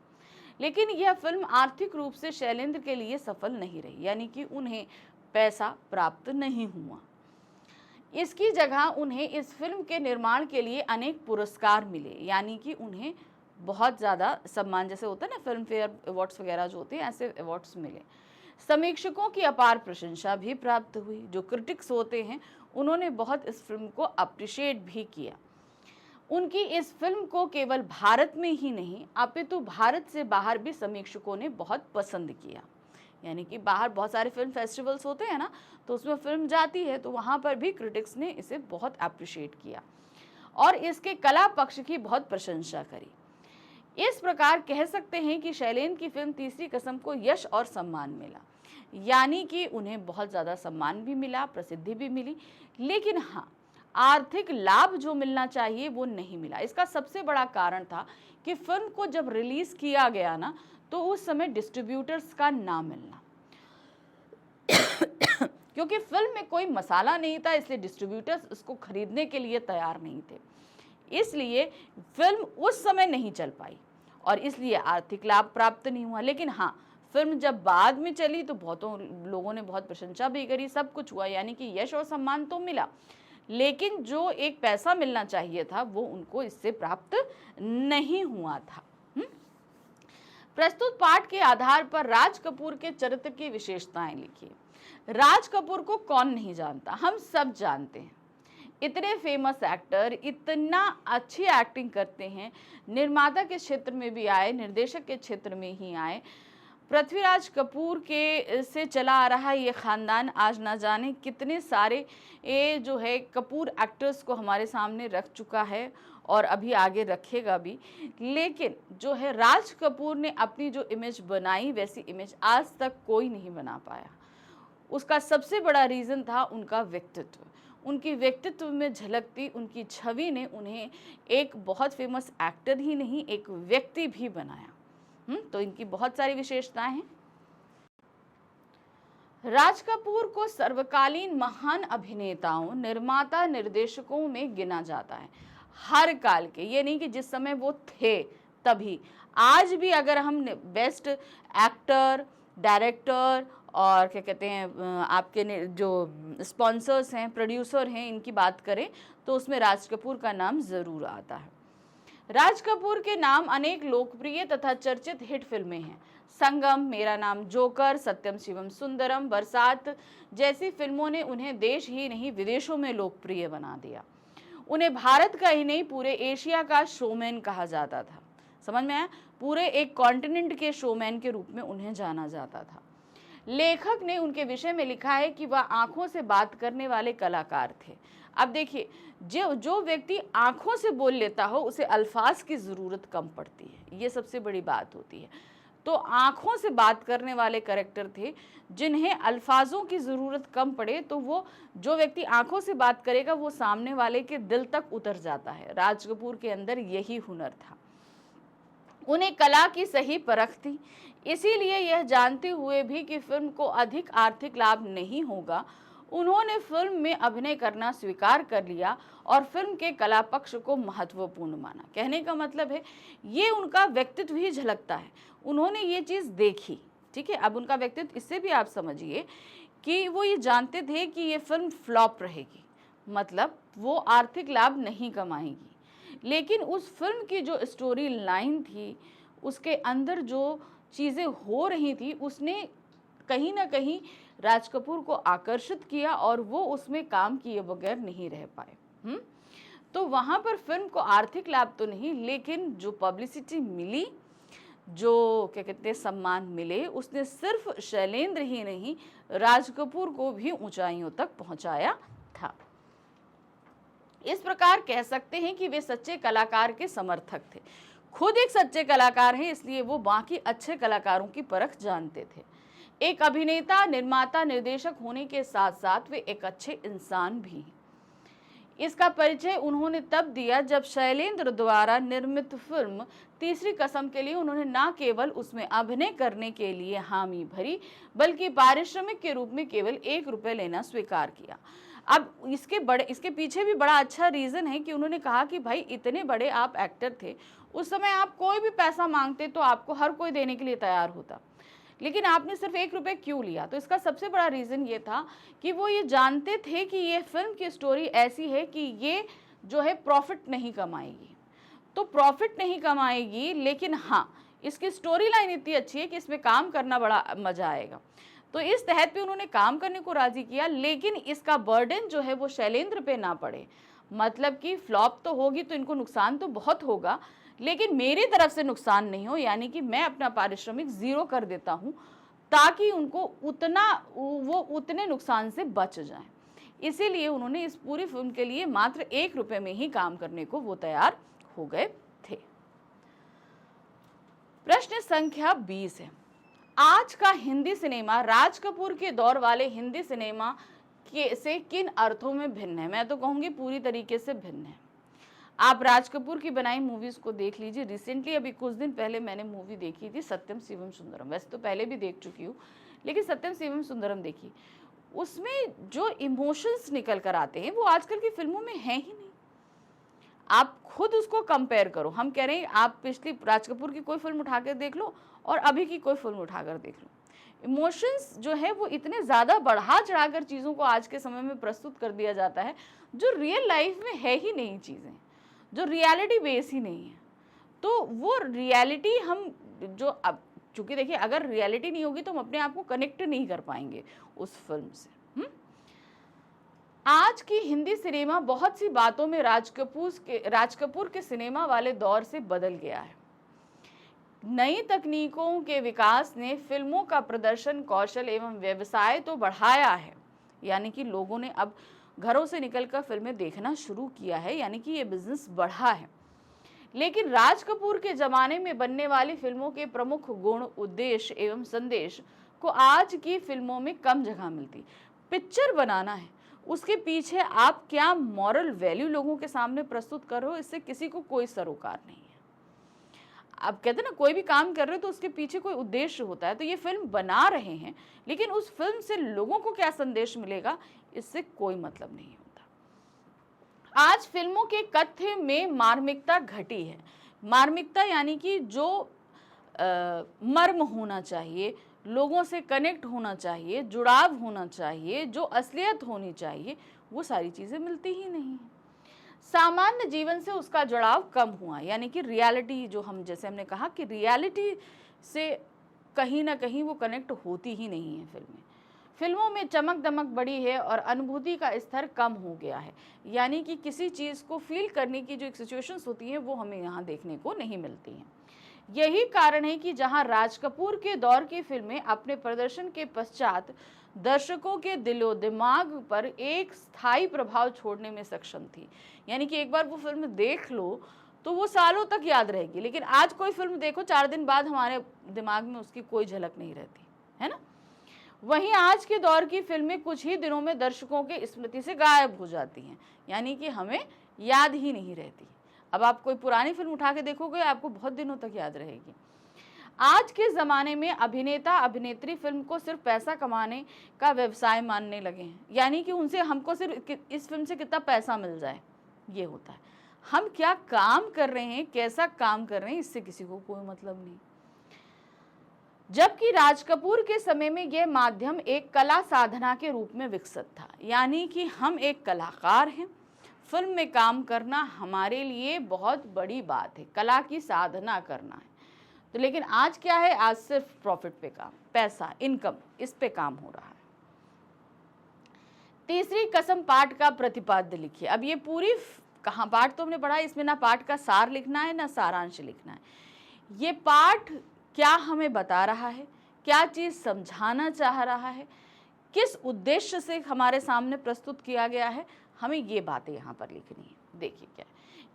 S1: लेकिन यह फिल्म आर्थिक रूप से शैलेंद्र के लिए सफल नहीं रही, यानी कि उन्हें पैसा प्राप्त नहीं हुआ। इसकी जगह उन्हें इस फिल्म के निर्माण के लिए अनेक पुरस्कार मिले, यानी कि उन्हें बहुत ज़्यादा सम्मान, जैसे होता है ना फिल्म फेयर अवार्ड्स वगैरह जो होते हैं, ऐसे अवार्ड्स मिले। समीक्षकों की अपार प्रशंसा भी प्राप्त हुई। जो क्रिटिक्स होते हैं उन्होंने बहुत इस फिल्म को अप्रिशिएट भी किया। उनकी इस फिल्म को केवल भारत में ही नहीं अपितु भारत से बाहर भी समीक्षकों ने बहुत पसंद किया। यानी कि बाहर बहुत सारे फिल्म फेस्टिवल्स होते हैं ना, तो उसमें फिल्म जाती है तो वहाँ पर भी क्रिटिक्स ने इसे बहुत अप्रिशिएट किया और इसके कला पक्ष की बहुत प्रशंसा करी। इस प्रकार कह सकते हैं कि शैलेंद्र की फिल्म तीसरी कसम को यश और सम्मान मिला, यानी कि उन्हें बहुत ज़्यादा सम्मान भी मिला, प्रसिद्धि भी मिली, लेकिन हाँ, आर्थिक लाभ जो मिलना चाहिए वो नहीं मिला। इसका सबसे बड़ा कारण था कि फिल्म को जब रिलीज किया गया ना, तो उस समय डिस्ट्रीब्यूटर्स का ना मिलना क्योंकि फिल्म में कोई मसाला नहीं था, इसलिए डिस्ट्रीब्यूटर्स उसको खरीदने के लिए तैयार नहीं थे, इसलिए फिल्म उस समय नहीं चल पाई और इसलिए आर्थिक लाभ प्राप्त नहीं हुआ। लेकिन हाँ, फिल्म जब बाद में चली तो बहुतों लोगों ने बहुत प्रशंसा भी करी, सब कुछ हुआ, यानी कि यश और सम्मान तो मिला, लेकिन जो एक पैसा मिलना चाहिए था वो उनको इससे प्राप्त नहीं हुआ था। प्रस्तुत पाठ के आधार पर राज कपूर के चरित्र की विशेषताएं लिखिए। राज कपूर को कौन नहीं जानता, हम सब जानते हैं। इतने फेमस एक्टर, इतना अच्छी एक्टिंग करते हैं, निर्माता के क्षेत्र में भी आए, निर्देशक के क्षेत्र में ही आए। पृथ्वीराज कपूर के से चला आ रहा ये ख़ानदान आज ना जाने कितने सारे ये जो है कपूर एक्टर्स को हमारे सामने रख चुका है और अभी आगे रखेगा भी। लेकिन जो है राज कपूर ने अपनी जो इमेज बनाई वैसी इमेज आज तक कोई नहीं बना पाया। उसका सबसे बड़ा रीज़न था उनका व्यक्तित्व। उनकी व्यक्तित्व में झलकती उनकी छवि ने उन्हें एक बहुत फेमस एक्टर ही नहीं, एक व्यक्ति भी बनाया। तो इनकी बहुत सारी विशेषताएं हैं। राज कपूर को सर्वकालीन महान अभिनेताओं, निर्माता, निर्देशकों में गिना जाता है, हर काल के। ये नहीं कि जिस समय वो थे तभी, आज भी अगर हम बेस्ट एक्टर, डायरेक्टर और क्या कहते हैं आपके जो स्पॉन्सर्स हैं, प्रोड्यूसर हैं, इनकी बात करें तो उसमें राज कपूर का नाम ज़रूर आता है। राज कपूर के नाम अनेक लोकप्रिय तथा चर्चित हिट फिल्में हैं। संगम, मेरा नाम जोकर, सत्यम शिवम सुंदरम, बरसात जैसी फिल्मों ने उन्हें देश ही नहीं विदेशों में लोकप्रिय बना दिया। उन्हें भारत का ही नहीं पूरे एशिया का शोमैन कहा जाता था। समझ में आया? पूरे एक कॉन्टिनेंट के शोमैन के रूप में उन्हें जाना जाता था। लेखक ने उनके विषय में लिखा है कि वह आंखों से बात करने वाले कलाकार थे। अब देखिए, जो व्यक्ति आंखों से बोल लेता हो उसे अल्फाज की ज़रूरत कम पड़ती है, ये सबसे बड़ी बात होती है। तो आंखों से बात करने वाले कैरेक्टर थे जिन्हें अल्फाजों की ज़रूरत कम पड़े, तो वो जो व्यक्ति आंखों से बात करेगा वो सामने वाले के दिल तक उतर जाता है। राज कपूर के अंदर यही हुनर था। उन्हें कला की सही परख थी, इसीलिए यह जानते हुए भी कि फिल्म को अधिक आर्थिक लाभ नहीं होगा, उन्होंने फिल्म में अभिनय करना स्वीकार कर लिया और फिल्म के कला पक्ष को महत्वपूर्ण माना। कहने का मतलब है ये उनका व्यक्तित्व ही झलकता है, उन्होंने ये चीज़ देखी। ठीक है, अब उनका व्यक्तित्व इससे भी आप समझिए कि वो ये जानते थे कि ये फिल्म फ्लॉप रहेगी, मतलब वो आर्थिक लाभ नहीं कमाएगी, लेकिन उस फिल्म की जो स्टोरी लाइन थी, उसके अंदर जो चीज़ें हो रही थी, उसने कहीं ना कहीं राज कपूर को आकर्षित किया और वो उसमें काम किए बगैर नहीं रह पाए। तो वहाँ पर फिल्म को आर्थिक लाभ तो नहीं, लेकिन जो पब्लिसिटी मिली, जो क्या कहते हैं सम्मान मिले, उसने सिर्फ शैलेंद्र ही नहीं राज कपूर को भी ऊंचाइयों तक पहुंचाया था। इस प्रकार कह सकते हैं कि वे सच्चे कलाकार के समर्थक थे। खुद एक सच्चे कलाकार हैं, इसलिए वो बाकी अच्छे कलाकारों की परख जानते थे। एक अभिनेता, निर्माता, निर्देशक होने के साथ साथ वे एक अच्छे इंसान भी हैं। इसका परिचय उन्होंने तब दिया जब शैलेंद्र द्वारा निर्मित फिल्म तीसरी कसम के लिए उन्होंने न केवल उसमें अभिनय करने के लिए हामी भरी, बल्कि पारिश्रमिक के रूप में केवल ₹1 लेना स्वीकार किया। अब इसके पीछे भी बड़ा अच्छा रीज़न है कि उन्होंने कहा कि भाई इतने बड़े आप एक्टर थे, उस समय आप कोई भी पैसा मांगते तो आपको हर कोई देने के लिए तैयार होता, लेकिन आपने सिर्फ ₹1 क्यों लिया? तो इसका सबसे बड़ा रीज़न ये था कि वो ये जानते थे कि ये फिल्म की स्टोरी ऐसी है कि ये जो है प्रॉफिट नहीं कमाएगी। तो प्रॉफिट नहीं कमाएगी, लेकिन हाँ, इसकी स्टोरी लाइन इतनी अच्छी है कि इसमें काम करना बड़ा मज़ा आएगा। तो इस तहत पे उन्होंने काम करने को राजी किया, लेकिन इसका बर्डन जो है वो शैलेंद्र पे ना पड़े। मतलब कि फ्लॉप तो होगी तो इनको नुकसान तो बहुत होगा, लेकिन मेरी तरफ से नुकसान नहीं हो, यानी कि मैं अपना पारिश्रमिक ज़ीरो कर देता हूँ ताकि उनको वो उतने नुकसान से बच जाएं। इसीलिए उन्होंने इस पूरी फिल्म के लिए मात्र 1 रुपए में ही काम करने को वो तैयार हो गए थे। प्रश्न संख्या 20 है, आज का हिंदी सिनेमा राज कपूर के दौर वाले हिंदी सिनेमा से किन अर्थों में भिन्न है? मैं तो कहूंगी पूरी तरीके से भिन्न है। आप राज कपूर की बनाई मूवीज को देख लीजिए। रिसेंटली अभी कुछ दिन पहले मैंने मूवी देखी थी सत्यम शिवम सुंदरम, वैसे तो पहले भी देख चुकी हूँ, लेकिन सत्यम शिवम सुंदरम देखी। उसमें जो इमोशंस निकल कर आते हैं वो आजकल की फिल्मों में है ही नहीं। आप खुद उसको कंपेयर करो। हम कह रहे हैं आप पिछली राज कपूर की कोई फिल्म उठाकर देख लो और अभी की कोई फिल्म उठाकर देख लो, इमोशंस जो है वो इतने ज़्यादा बढ़ा चढ़ाकर चीज़ों को आज के समय में प्रस्तुत कर दिया जाता है जो रियल लाइफ में है ही नहीं, चीज़ें जो रियलिटी बेस ही नहीं है। तो वो रियलिटी हम जो अब चूँकि देखिए अगर रियलिटी नहीं होगी तो हम अपने आप को कनेक्ट नहीं कर पाएंगे उस फिल्म से। आज की हिंदी सिनेमा बहुत सी बातों में राज कपूर के सिनेमा वाले दौर से बदल गया है। नई तकनीकों के विकास ने फिल्मों का प्रदर्शन कौशल एवं व्यवसाय तो बढ़ाया है, यानी कि लोगों ने अब घरों से निकलकर फिल्में देखना शुरू किया है, यानी कि ये बिजनेस बढ़ा है। लेकिन राज कपूर के जमाने में बनने वाली फिल्मों के प्रमुख गुण, उद्देश्य एवं संदेश को आज की फिल्मों में कम जगह मिलती। पिक्चर बनाना है, उसके पीछे आप क्या मॉरल वैल्यू लोगों के सामने प्रस्तुत कर रहे हो, इससे किसी को कोई सरोकार नहीं है। अब कहते हैं ना, कोई भी काम कर रहे हो तो उसके पीछे कोई उद्देश्य होता है। तो ये फिल्म बना रहे हैं, लेकिन उस फिल्म से लोगों को क्या संदेश मिलेगा, इससे कोई मतलब नहीं होता। आज फिल्मों के कथ्य में मार्मिकता घटी है। मार्मिकता यानी कि जो मर्म होना चाहिए, लोगों से कनेक्ट होना चाहिए, जुड़ाव होना चाहिए, जो असलियत होनी चाहिए, वो सारी चीज़ें मिलती ही नहीं है। सामान्य जीवन से उसका जुड़ाव कम हुआ, यानी कि रियलिटी जो हम जैसे हमने कहा कि रियलिटी से कहीं ना कहीं वो कनेक्ट होती ही नहीं है। फिल्मों में चमक दमक बढ़ी है और अनुभूति का स्तर कम हो गया है, यानी कि किसी चीज़ को फील करने की जो एक सिचुएशंस होती हैं वो हमें यहाँ देखने को नहीं मिलती हैं। यही कारण है कि जहाँ राज कपूर के दौर की फिल्में अपने प्रदर्शन के पश्चात दर्शकों के दिलो दिमाग पर एक स्थायी प्रभाव छोड़ने में सक्षम थी, यानी कि एक बार वो फिल्म देख लो तो वो सालों तक याद रहेगी। लेकिन आज कोई फिल्म देखो 4 दिन बाद हमारे दिमाग में उसकी कोई झलक नहीं रहती है ना। वहीं आज के दौर की फिल्में कुछ ही दिनों में दर्शकों के स्मृति से गायब हो जाती हैं, यानी कि हमें याद ही नहीं रहती। अब आप कोई पुरानी फिल्म उठा के देखोगे आपको बहुत दिनों तक याद रहेगी। आज के ज़माने में अभिनेता अभिनेत्री फिल्म को सिर्फ पैसा कमाने का व्यवसाय मानने लगे हैं, यानी कि उनसे हमको सिर्फ इस फिल्म से कितना पैसा मिल जाए ये होता है। हम क्या काम कर रहे हैं, कैसा काम कर रहे हैं, इससे किसी को कोई मतलब नहीं। जबकि राज कपूर के समय में यह माध्यम एक कला साधना के रूप में विकसित था, यानी कि हम एक कलाकार हैं, फिल्म में काम करना हमारे लिए बहुत बड़ी बात है, कला की साधना करना है। तो लेकिन आज क्या है, आज सिर्फ प्रॉफिट पे काम, पैसा, इनकम, इस पे काम हो रहा है। तीसरी कसम, पाठ का प्रतिपाद्य लिखिए। अब ये पूरी कहाँ पाठ तो हमने पढ़ा, इसमें ना पाठ का सार लिखना है ना सारांश लिखना है। ये पाठ क्या हमें बता रहा है, क्या चीज़ समझाना चाह रहा है, किस उद्देश्य से हमारे सामने प्रस्तुत किया गया है, हमें ये बातें यहाँ पर लिखनी है। देखिए क्या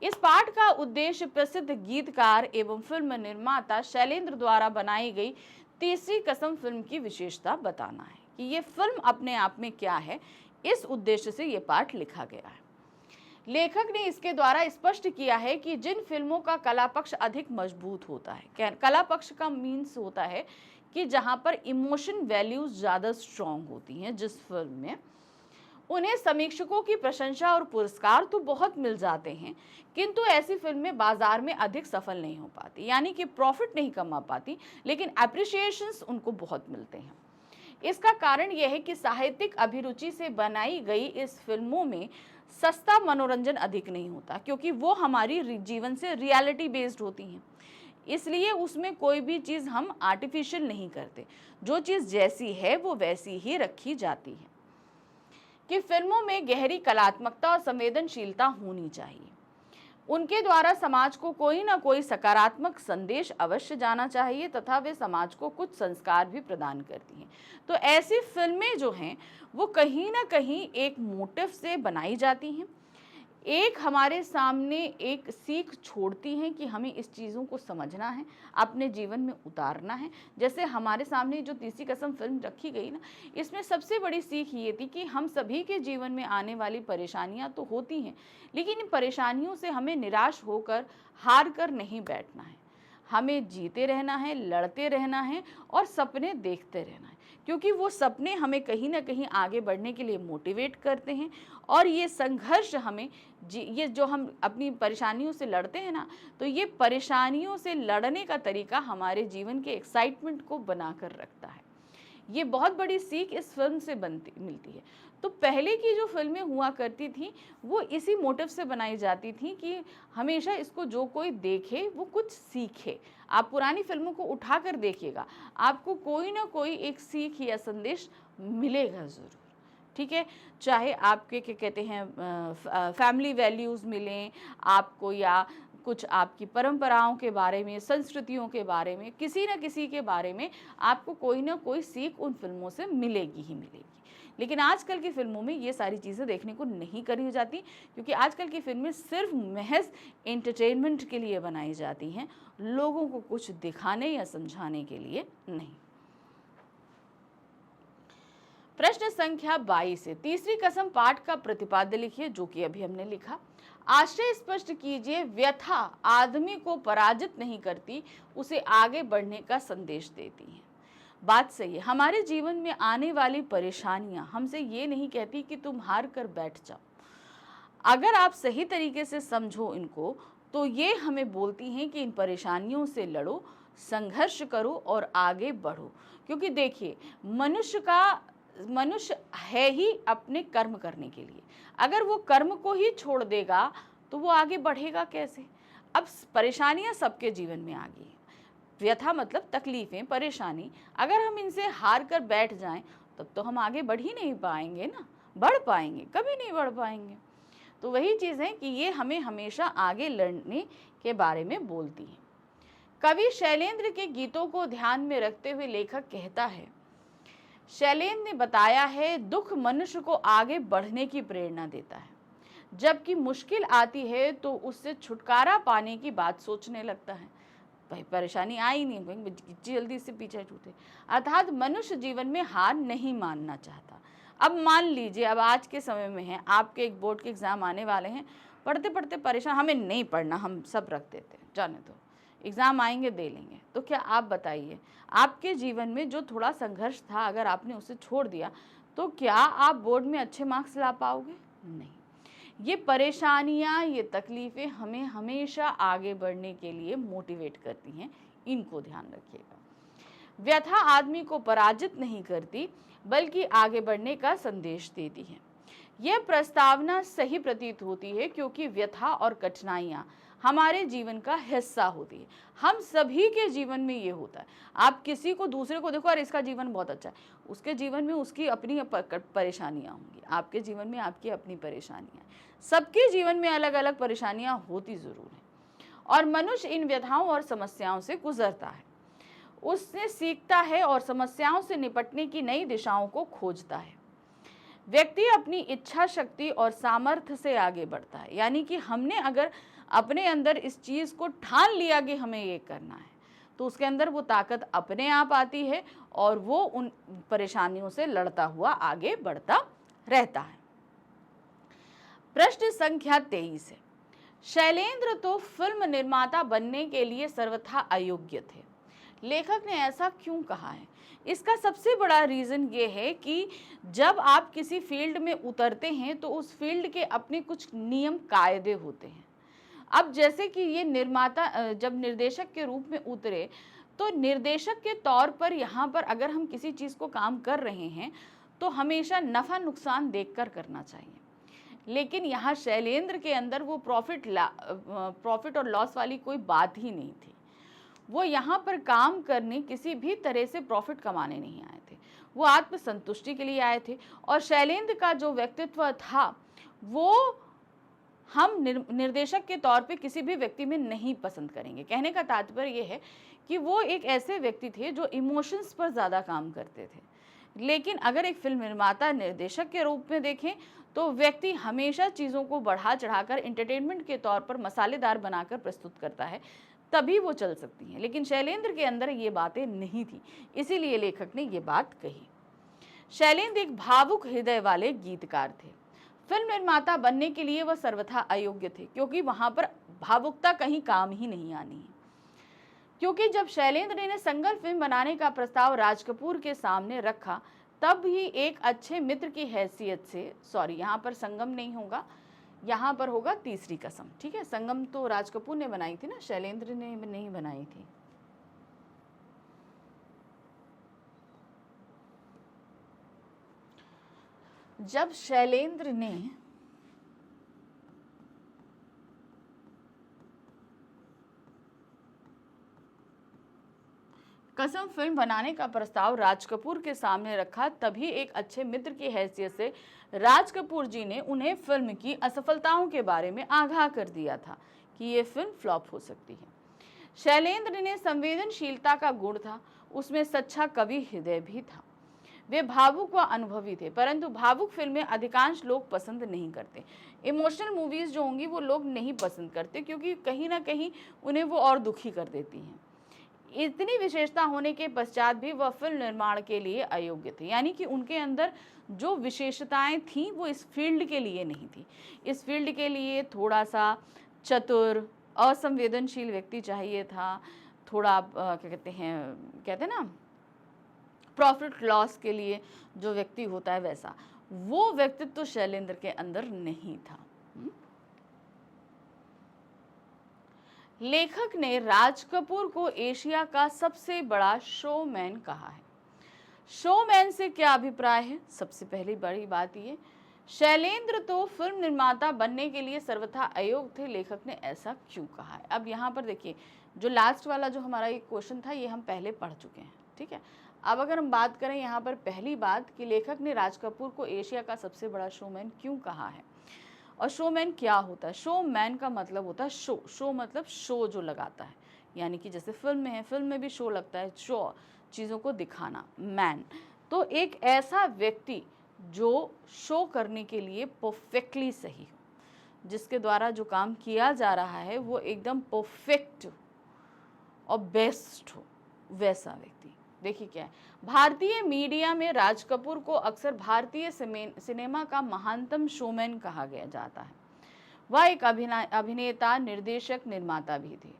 S1: इस पाठ का उद्देश्य प्रसिद्ध गीतकार एवं फिल्म निर्माता शैलेंद्र द्वारा बनाई गई तीसरी कसम फिल्म की विशेषता बताना है कि ये फिल्म अपने आप में क्या है। इस उद्देश्य से ये पाठ लिखा गया है। लेखक ने इसके द्वारा स्पष्ट किया है कि जिन फिल्मों का कला पक्ष अधिक मजबूत होता है, कला पक्ष का मीन्स होता है कि जहाँ पर इमोशन वैल्यूज ज़्यादा स्ट्रॉन्ग होती हैं जिस फिल्म में, उन्हें समीक्षकों की प्रशंसा और पुरस्कार तो बहुत मिल जाते हैं, किंतु ऐसी फिल्में बाजार में अधिक सफल नहीं हो पाती, यानी कि प्रॉफिट नहीं कमा पाती, लेकिन एप्रिसिएशंस उनको बहुत मिलते हैं। इसका कारण यह है कि साहित्यिक अभिरुचि से बनाई गई इस फिल्मों में सस्ता मनोरंजन अधिक नहीं होता, क्योंकि वो हमारी जीवन से रियलिटी बेस्ड होती हैं। इसलिए उसमें कोई भी चीज़ हम आर्टिफिशियल नहीं करते, जो चीज़ जैसी है वो वैसी ही रखी जाती है। कि फिल्मों में गहरी कलात्मकता और संवेदनशीलता होनी चाहिए, उनके द्वारा समाज को कोई ना कोई सकारात्मक संदेश अवश्य जाना चाहिए तथा वे समाज को कुछ संस्कार भी प्रदान करती हैं। तो ऐसी फिल्में जो हैं वो कहीं ना कहीं एक मोटिव से बनाई जाती हैं, एक हमारे सामने एक सीख छोड़ती हैं कि हमें इस चीज़ों को समझना है, अपने जीवन में उतारना है। जैसे हमारे सामने जो तीसरी कसम फिल्म रखी गई ना, इसमें सबसे बड़ी सीख ये थी कि हम सभी के जीवन में आने वाली परेशानियां तो होती हैं, लेकिन इन परेशानियों से हमें निराश होकर हार कर नहीं बैठना है। हमें जीते रहना है, लड़ते रहना है और सपने देखते रहना है, क्योंकि वो सपने हमें कहीं ना कहीं आगे बढ़ने के लिए मोटिवेट करते हैं। और ये संघर्ष हमें ये जो हम अपनी परेशानियों से लड़ते हैं ना, तो ये परेशानियों से लड़ने का तरीका हमारे जीवन के एक्साइटमेंट को बनाकर रखता है। ये बहुत बड़ी सीख इस फिल्म से मिलती है। तो पहले की जो फिल्में हुआ करती थी वो इसी मोटिव से बनाई जाती थी कि हमेशा इसको जो कोई देखे वो कुछ सीखे। आप पुरानी फिल्मों को उठा कर देखिएगा, आपको कोई ना कोई एक सीख या संदेश मिलेगा ज़रूर। ठीक है, चाहे आपके क्या कहते हैं फैमिली वैल्यूज़ मिलें आपको, या कुछ आपकी परंपराओं के बारे में, संस्कृतियों के बारे में, किसी न किसी के बारे में आपको कोई ना कोई सीख उन फिल्मों से मिलेगी ही मिलेगी। लेकिन आजकल की फिल्मों में ये सारी चीज़ें देखने को नहीं करी जाती, क्योंकि आजकल की फिल्में सिर्फ महज एंटरटेनमेंट के लिए बनाई जाती हैं, लोगों को कुछ दिखाने या समझाने के लिए नहीं। प्रश्न संख्या 22 है, तीसरी कसम पाठ का प्रतिपाद्य लिखिए, जो कि अभी हमने लिखा। आशय स्पष्ट कीजिए। व्यथा आदमी को पराजित नहीं करती, उसे आगे बढ़ने का संदेश देती है। बात सही है, हमारे जीवन में आने वाली परेशानियां हमसे ये नहीं कहती कि तुम हार कर बैठ जाओ। अगर आप सही तरीके से समझो इनको, तो ये हमें बोलती हैं कि इन परेशानियों से लड़ो, संघर्ष करो और आगे बढ़ो। क्योंकि देखिए, मनुष्य है ही अपने कर्म करने के लिए। अगर वो कर्म को ही छोड़ देगा तो वो आगे बढ़ेगा कैसे? अब परेशानियां सबके जीवन में आ गई, व्यथा मतलब तकलीफें, परेशानी। अगर हम इनसे हार कर बैठ जाएं तब तो हम आगे बढ़ ही नहीं पाएंगे ना, बढ़ पाएंगे? कभी नहीं बढ़ पाएंगे। तो वही चीज़ है कि ये हमें हमेशा आगे लड़ने के बारे में बोलती है। कवि शैलेंद्र के गीतों को ध्यान में रखते हुए लेखक कहता है, शैलेंद्र ने बताया है, दुख मनुष्य को आगे बढ़ने की प्रेरणा देता है। जबकि मुश्किल आती है तो उससे छुटकारा पाने की बात सोचने लगता है। भाई परेशानी आई नहीं, जल्दी से पीछे छूटे। अर्थात मनुष्य जीवन में हार नहीं मानना चाहता। अब मान लीजिए, अब आज के समय में है, आपके एक बोर्ड के एग्ज़ाम आने वाले हैं, पढ़ते पढ़ते परेशान, हमें नहीं पढ़ना, हम सब रख देते हैं, जाने दो, एग्ज़ाम आएंगे दे लेंगे। तो क्या आप बताइए, आपके जीवन में जो थोड़ा संघर्ष था, अगर आपने उसे छोड़ दिया तो क्या आप बोर्ड में अच्छे मार्क्स ला पाओगे? नहीं। ये परेशानियां, ये तकलीफ़ें हमें हमेशा आगे बढ़ने के लिए मोटिवेट करती हैं, इनको ध्यान रखिएगा। व्यथा आदमी को पराजित नहीं करती, बल्कि आगे बढ़ने का संदेश देती है। यह प्रस्तावना सही प्रतीत होती है, क्योंकि व्यथा और कठिनाइयाँ हमारे जीवन का हिस्सा होती है। हम सभी के जीवन में ये होता है। आप किसी को, दूसरे को देखो, और इसका जीवन बहुत अच्छा है, उसके जीवन में उसकी अपनी परेशानियां होंगी, आपके जीवन में आपकी अपनी परेशानियां। सबके जीवन में अलग अलग परेशानियां होती ज़रूर हैं, और मनुष्य इन व्यथाओं और समस्याओं से गुजरता है, उससे सीखता है और समस्याओं से निपटने की नई दिशाओं को खोजता है। व्यक्ति अपनी इच्छा शक्ति और सामर्थ्य से आगे बढ़ता है। यानी कि हमने अगर अपने अंदर इस चीज़ को ठान लिया कि हमें ये करना है, तो उसके अंदर वो ताकत अपने आप आती है और वो उन परेशानियों से लड़ता हुआ आगे बढ़ता रहता है। प्रश्न संख्या 23 है, शैलेंद्र तो फिल्म निर्माता बनने के लिए सर्वथा अयोग्य थे। लेखक ने ऐसा क्यों कहा है? इसका सबसे बड़ा रीज़न ये है कि जब आप किसी फील्ड में उतरते हैं तो उस फील्ड के अपने कुछ नियम कायदे होते हैं। अब जैसे कि ये निर्माता जब निर्देशक के रूप में उतरे, तो निर्देशक के तौर पर यहाँ पर अगर हम किसी चीज़ को काम कर रहे हैं तो हमेशा नफ़ा नुकसान देखकर करना चाहिए। लेकिन यहाँ शैलेंद्र के अंदर वो प्रॉफिट और लॉस वाली कोई बात ही नहीं थी। वो यहाँ पर काम करने, किसी भी तरह से प्रॉफिट कमाने नहीं आए थे, वो आत्मसंतुष्टि के लिए आए थे। और शैलेंद्र का जो व्यक्तित्व था वो हम निर्देशक के तौर पे किसी भी व्यक्ति में नहीं पसंद करेंगे। कहने का तात्पर्य ये है कि वो एक ऐसे व्यक्ति थे जो इमोशंस पर ज़्यादा काम करते थे। लेकिन अगर एक फिल्म निर्माता निर्देशक के रूप में देखें तो व्यक्ति हमेशा चीज़ों को बढ़ा चढ़ाकर एंटरटेनमेंट के तौर पर मसालेदार बनाकर प्रस्तुत करता है, तभी वो चल सकती हैं। लेकिन शैलेंद्र के अंदर ये बातें नहीं थी, इसीलिए लेखक ने ये बात कही। शैलेंद्र एक भावुक हृदय वाले गीतकार थे। फिल्म निर्माता बनने के लिए वह सर्वथा अयोग्य थे, क्योंकि वहां पर भावुकता कहीं काम ही नहीं आनी है। क्योंकि जब शैलेंद्र ने संगल फिल्म बनाने का प्रस्ताव राज कपूर के सामने रखा, तब ही एक अच्छे मित्र की हैसियत से, सॉरी यहाँ पर संगम नहीं होगा, यहाँ पर होगा तीसरी कसम, ठीक है। संगम तो राज कपूर ने बनाई थी ना, शैलेंद्र ने नहीं बनाई थी। जब शैलेंद्र ने कसम फिल्म बनाने का प्रस्ताव राज कपूर के सामने रखा, तभी एक अच्छे मित्र की हैसियत से राज कपूर जी ने उन्हें फिल्म की असफलताओं के बारे में आगाह कर दिया था कि ये फिल्म फ्लॉप हो सकती है। शैलेंद्र ने संवेदनशीलता का गुण था, उसमें सच्चा कवि हृदय भी था। वे भावुक व अनुभवी थे, परंतु भावुक फिल्में अधिकांश लोग पसंद नहीं करते। इमोशनल मूवीज जो होंगी वो लोग नहीं पसंद करते, क्योंकि कहीं ना कहीं उन्हें वो और दुखी कर देती हैं। इतनी विशेषता होने के पश्चात भी वह फिल्म निर्माण के लिए अयोग्य थे, यानी कि उनके अंदर जो विशेषताएं थीं वो इस फील्ड के लिए नहीं थी। इस फील्ड के लिए थोड़ा सा चतुर, असंवेदनशील व्यक्ति चाहिए था, थोड़ा क्या कहते हैं ना, प्रॉफिट लॉस के लिए जो व्यक्ति होता है वैसा, वो व्यक्तित्व तो शैलेंद्र के अंदर नहीं था। लेखक ने राज कपूर को एशिया का सबसे बड़ा शोमैन कहा है। शोमैन से क्या अभिप्राय है? सबसे पहली बड़ी बात ये, शैलेंद्र तो फिल्म निर्माता बनने के लिए सर्वथा अयोग्य थे, लेखक ने ऐसा क्यों कहा है? अब यहाँ पर देखिए, जो लास्ट वाला जो हमारा एक क्वेश्चन था ये हम पहले पढ़ चुके हैं, ठीक है। अब अगर हम बात करें यहाँ पर पहली बात कि लेखक ने राज कपूर को एशिया का सबसे बड़ा शोमैन क्यों कहा है, और शोमैन क्या होता है? शोमैन का मतलब होता है शो। शो मतलब शो जो लगाता है, यानी कि जैसे फिल्म में है, फिल्म में भी शो लगता है, शो चीज़ों को दिखाना, मैन। तो एक ऐसा व्यक्ति जो शो करने के लिए परफेक्टली सही हो, जिसके द्वारा जो काम किया जा रहा है वो एकदम परफेक्ट और बेस्ट हो, वैसा व्यक्ति। देखिए क्या है, भारतीय मीडिया में राज कपूर को अक्सर भारतीय सिनेमा का महानतम शोमैन कहा गया जाता है। वह एक अभिनेता, निर्देशक, निर्माता भी थे।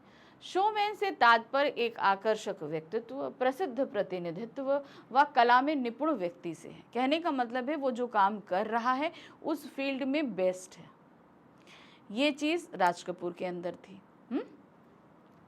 S1: शोमैन से तात्पर्य एक आकर्षक व्यक्तित्व, प्रसिद्ध प्रतिनिधित्व व कला में निपुण व्यक्ति से है। कहने का मतलब है वो जो काम कर रहा है उस फील्ड में बेस्ट है। ये चीज राज कपूर के अंदर थी।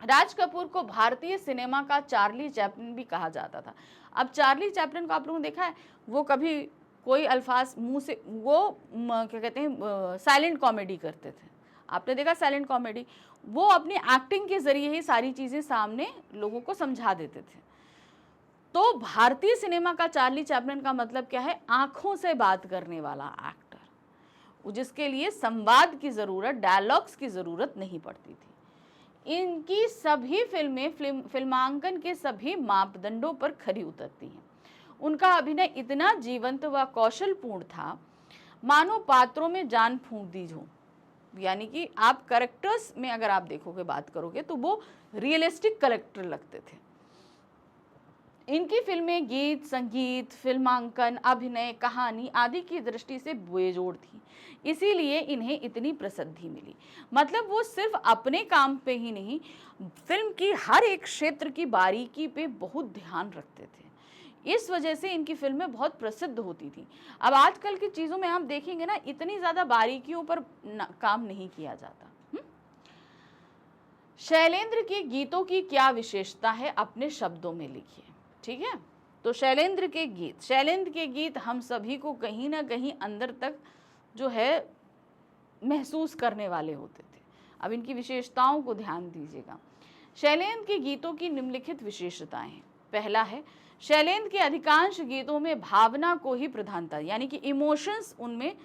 S1: राज कपूर को भारतीय सिनेमा का चार्ली चैपलिन भी कहा जाता था। अब चार्ली चैपलिन को आप लोगों ने देखा है, वो कभी कोई अल्फाज मुंह से, वो क्या कहते हैं, साइलेंट कॉमेडी करते थे। आपने देखा साइलेंट कॉमेडी? वो अपनी एक्टिंग के जरिए ही सारी चीजें सामने लोगों को समझा देते थे। तो भारतीय सिनेमा का चार्ली चैपलिन का मतलब क्या है? आंखों से बात करने वाला एक्टर, जिसके लिए संवाद की जरूरत, डायलॉग्स की जरूरत नहीं पड़ती थी। इनकी सभी फिल्में फिल्मांकन के सभी मापदंडों पर खरी उतरती हैं। उनका अभिनय इतना जीवंत व कौशलपूर्ण था मानो पात्रों में जान फूंक दी हो, यानी कि आप कैरेक्टर्स में अगर आप देखोगे, बात करोगे तो वो रियलिस्टिक कैरेक्टर लगते थे। इनकी फिल्में गीत, संगीत, फिल्मांकन, अभिनय, कहानी आदि की दृष्टि से बेजोड़ थी, इसीलिए इन्हें इतनी प्रसिद्धि मिली। मतलब वो सिर्फ अपने काम पे ही नहीं, फिल्म की हर एक क्षेत्र की बारीकी पे बहुत ध्यान रखते थे। इस वजह से इनकी फिल्में बहुत प्रसिद्ध होती थी। अब आजकल की चीज़ों में आप देखेंगे ना, इतनी ज़्यादा बारीकियों पर काम नहीं किया जाता। शैलेंद्र के गीतों की क्या विशेषता है, अपने शब्दों में लिखिए, ठीक है। तो शैलेंद्र के गीत हम सभी को कहीं ना कहीं अंदर तक जो है महसूस करने वाले होते थे। अब इनकी विशेषताओं को ध्यान दीजिएगा। शैलेंद्र के गीतों की निम्नलिखित विशेषताएं हैं। पहला है, शैलेंद्र के अधिकांश गीतों में भावना को ही प्रधानता, यानी कि इमोशंस उनमें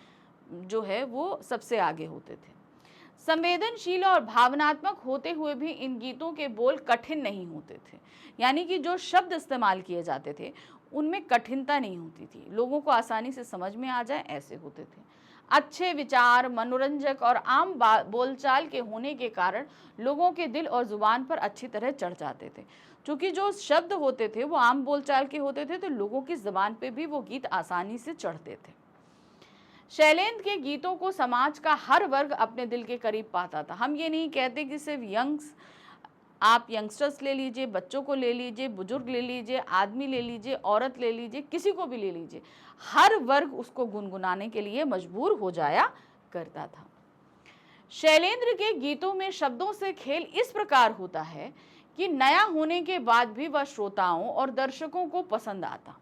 S1: जो है वो सबसे आगे होते थे। संवेदनशील और भावनात्मक होते हुए भी इन गीतों के बोल कठिन नहीं होते थे, यानी कि जो शब्द इस्तेमाल किए जाते थे उनमें कठिनता नहीं होती थी, लोगों को आसानी से समझ में आ जाए ऐसे होते थे। अच्छे विचार, मनोरंजक और आम बोलचाल के होने के कारण लोगों के दिल और जुबान पर अच्छी तरह चढ़ जाते थे। क्योंकि जो शब्द होते थे वो आम बोलचाल के होते थे, तो लोगों की जुबान पे भी वो गीत आसानी से चढ़ते थे। शैलेंद्र के गीतों को समाज का हर वर्ग अपने दिल के करीब पाता था। हम ये नहीं कहते कि सिर्फ आप यंगस्टर्स ले लीजिए, बच्चों को ले लीजिए, बुजुर्ग ले लीजिए, आदमी ले लीजिए, औरत ले लीजिए, किसी को भी ले लीजिए, हर वर्ग उसको गुनगुनाने के लिए मजबूर हो जाया करता था। शैलेंद्र के गीतों में शब्दों से खेल इस प्रकार होता है कि नया होने के बाद भी वह श्रोताओं और दर्शकों को पसंद आता।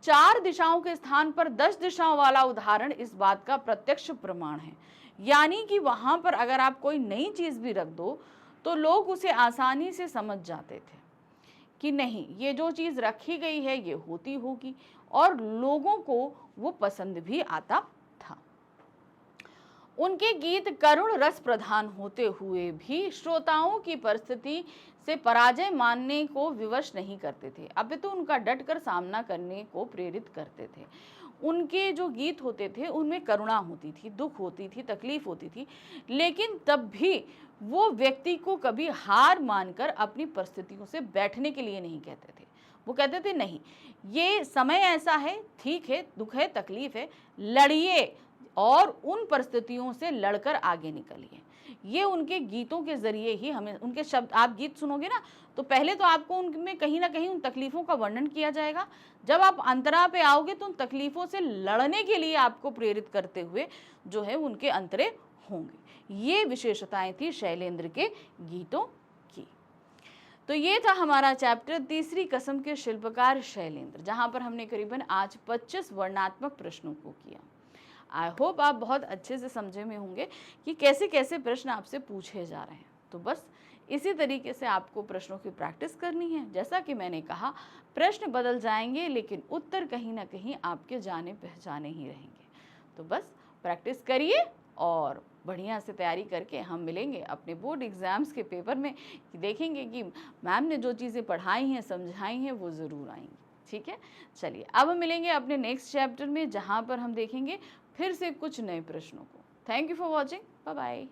S1: 4 दिशाओं के स्थान पर 10 दिशाओं वाला उदाहरण इस बात का प्रत्यक्ष प्रमाण है। यानी कि वहां पर अगर आप कोई नई चीज भी रख दो तो लोग उसे आसानी से समझ जाते थे कि नहीं, ये जो चीज रखी गई है ये होती होगी, और लोगों को वो पसंद भी आता था। उनके गीत करुण रस प्रधान होते हुए भी श्रोताओं की परिस्थिति से पराजय मानने को विवश नहीं करते थे, अपितु उनका डटकर सामना करने को प्रेरित करते थे। उनके जो गीत होते थे उनमें करुणा होती थी, दुख होती थी, तकलीफ होती थी, लेकिन तब भी वो व्यक्ति को कभी हार मानकर अपनी परिस्थितियों से बैठने के लिए नहीं कहते थे। वो कहते थे नहीं, ये समय ऐसा है, ठीक है, दुख है, तकलीफ है, लड़िए और उन परिस्थितियों से लड़कर आगे निकलिए। ये उनके गीतों के जरिए ही हमें, उनके शब्द आप गीत सुनोगे ना तो पहले तो आपको उनमें कहीं ना कहीं उन तकलीफों का वर्णन किया जाएगा। जब आप अंतरा पे आओगे तो उन तकलीफों से लड़ने के लिए आपको प्रेरित करते हुए जो है उनके अंतरे होंगे। ये विशेषताएं थी शैलेंद्र के गीतों की। तो ये था हमारा चैप्टर तीसरी कसम के शिल्पकार शैलेंद्र, जहां पर हमने करीबन आज 25 वर्णनात्मक प्रश्नों को किया। आई होप आप बहुत अच्छे से समझे में होंगे कि कैसे कैसे प्रश्न आपसे पूछे जा रहे हैं। तो बस इसी तरीके से आपको प्रश्नों की प्रैक्टिस करनी है। जैसा कि मैंने कहा, प्रश्न बदल जाएंगे लेकिन उत्तर कहीं ना कहीं आपके जाने पहचाने ही रहेंगे। तो बस प्रैक्टिस करिए और बढ़िया से तैयारी करके हम मिलेंगे अपने बोर्ड एग्ज़ाम्स के पेपर में, कि देखेंगे कि मैम ने जो चीज़ें पढ़ाई हैं, समझाई हैं, वो ज़रूर आएंगी। ठीक है, चलिए अब हम मिलेंगे अपने नेक्स्ट चैप्टर में, जहाँ पर हम देखेंगे फिर से कुछ नए प्रश्नों को। Thank you for watching, bye bye.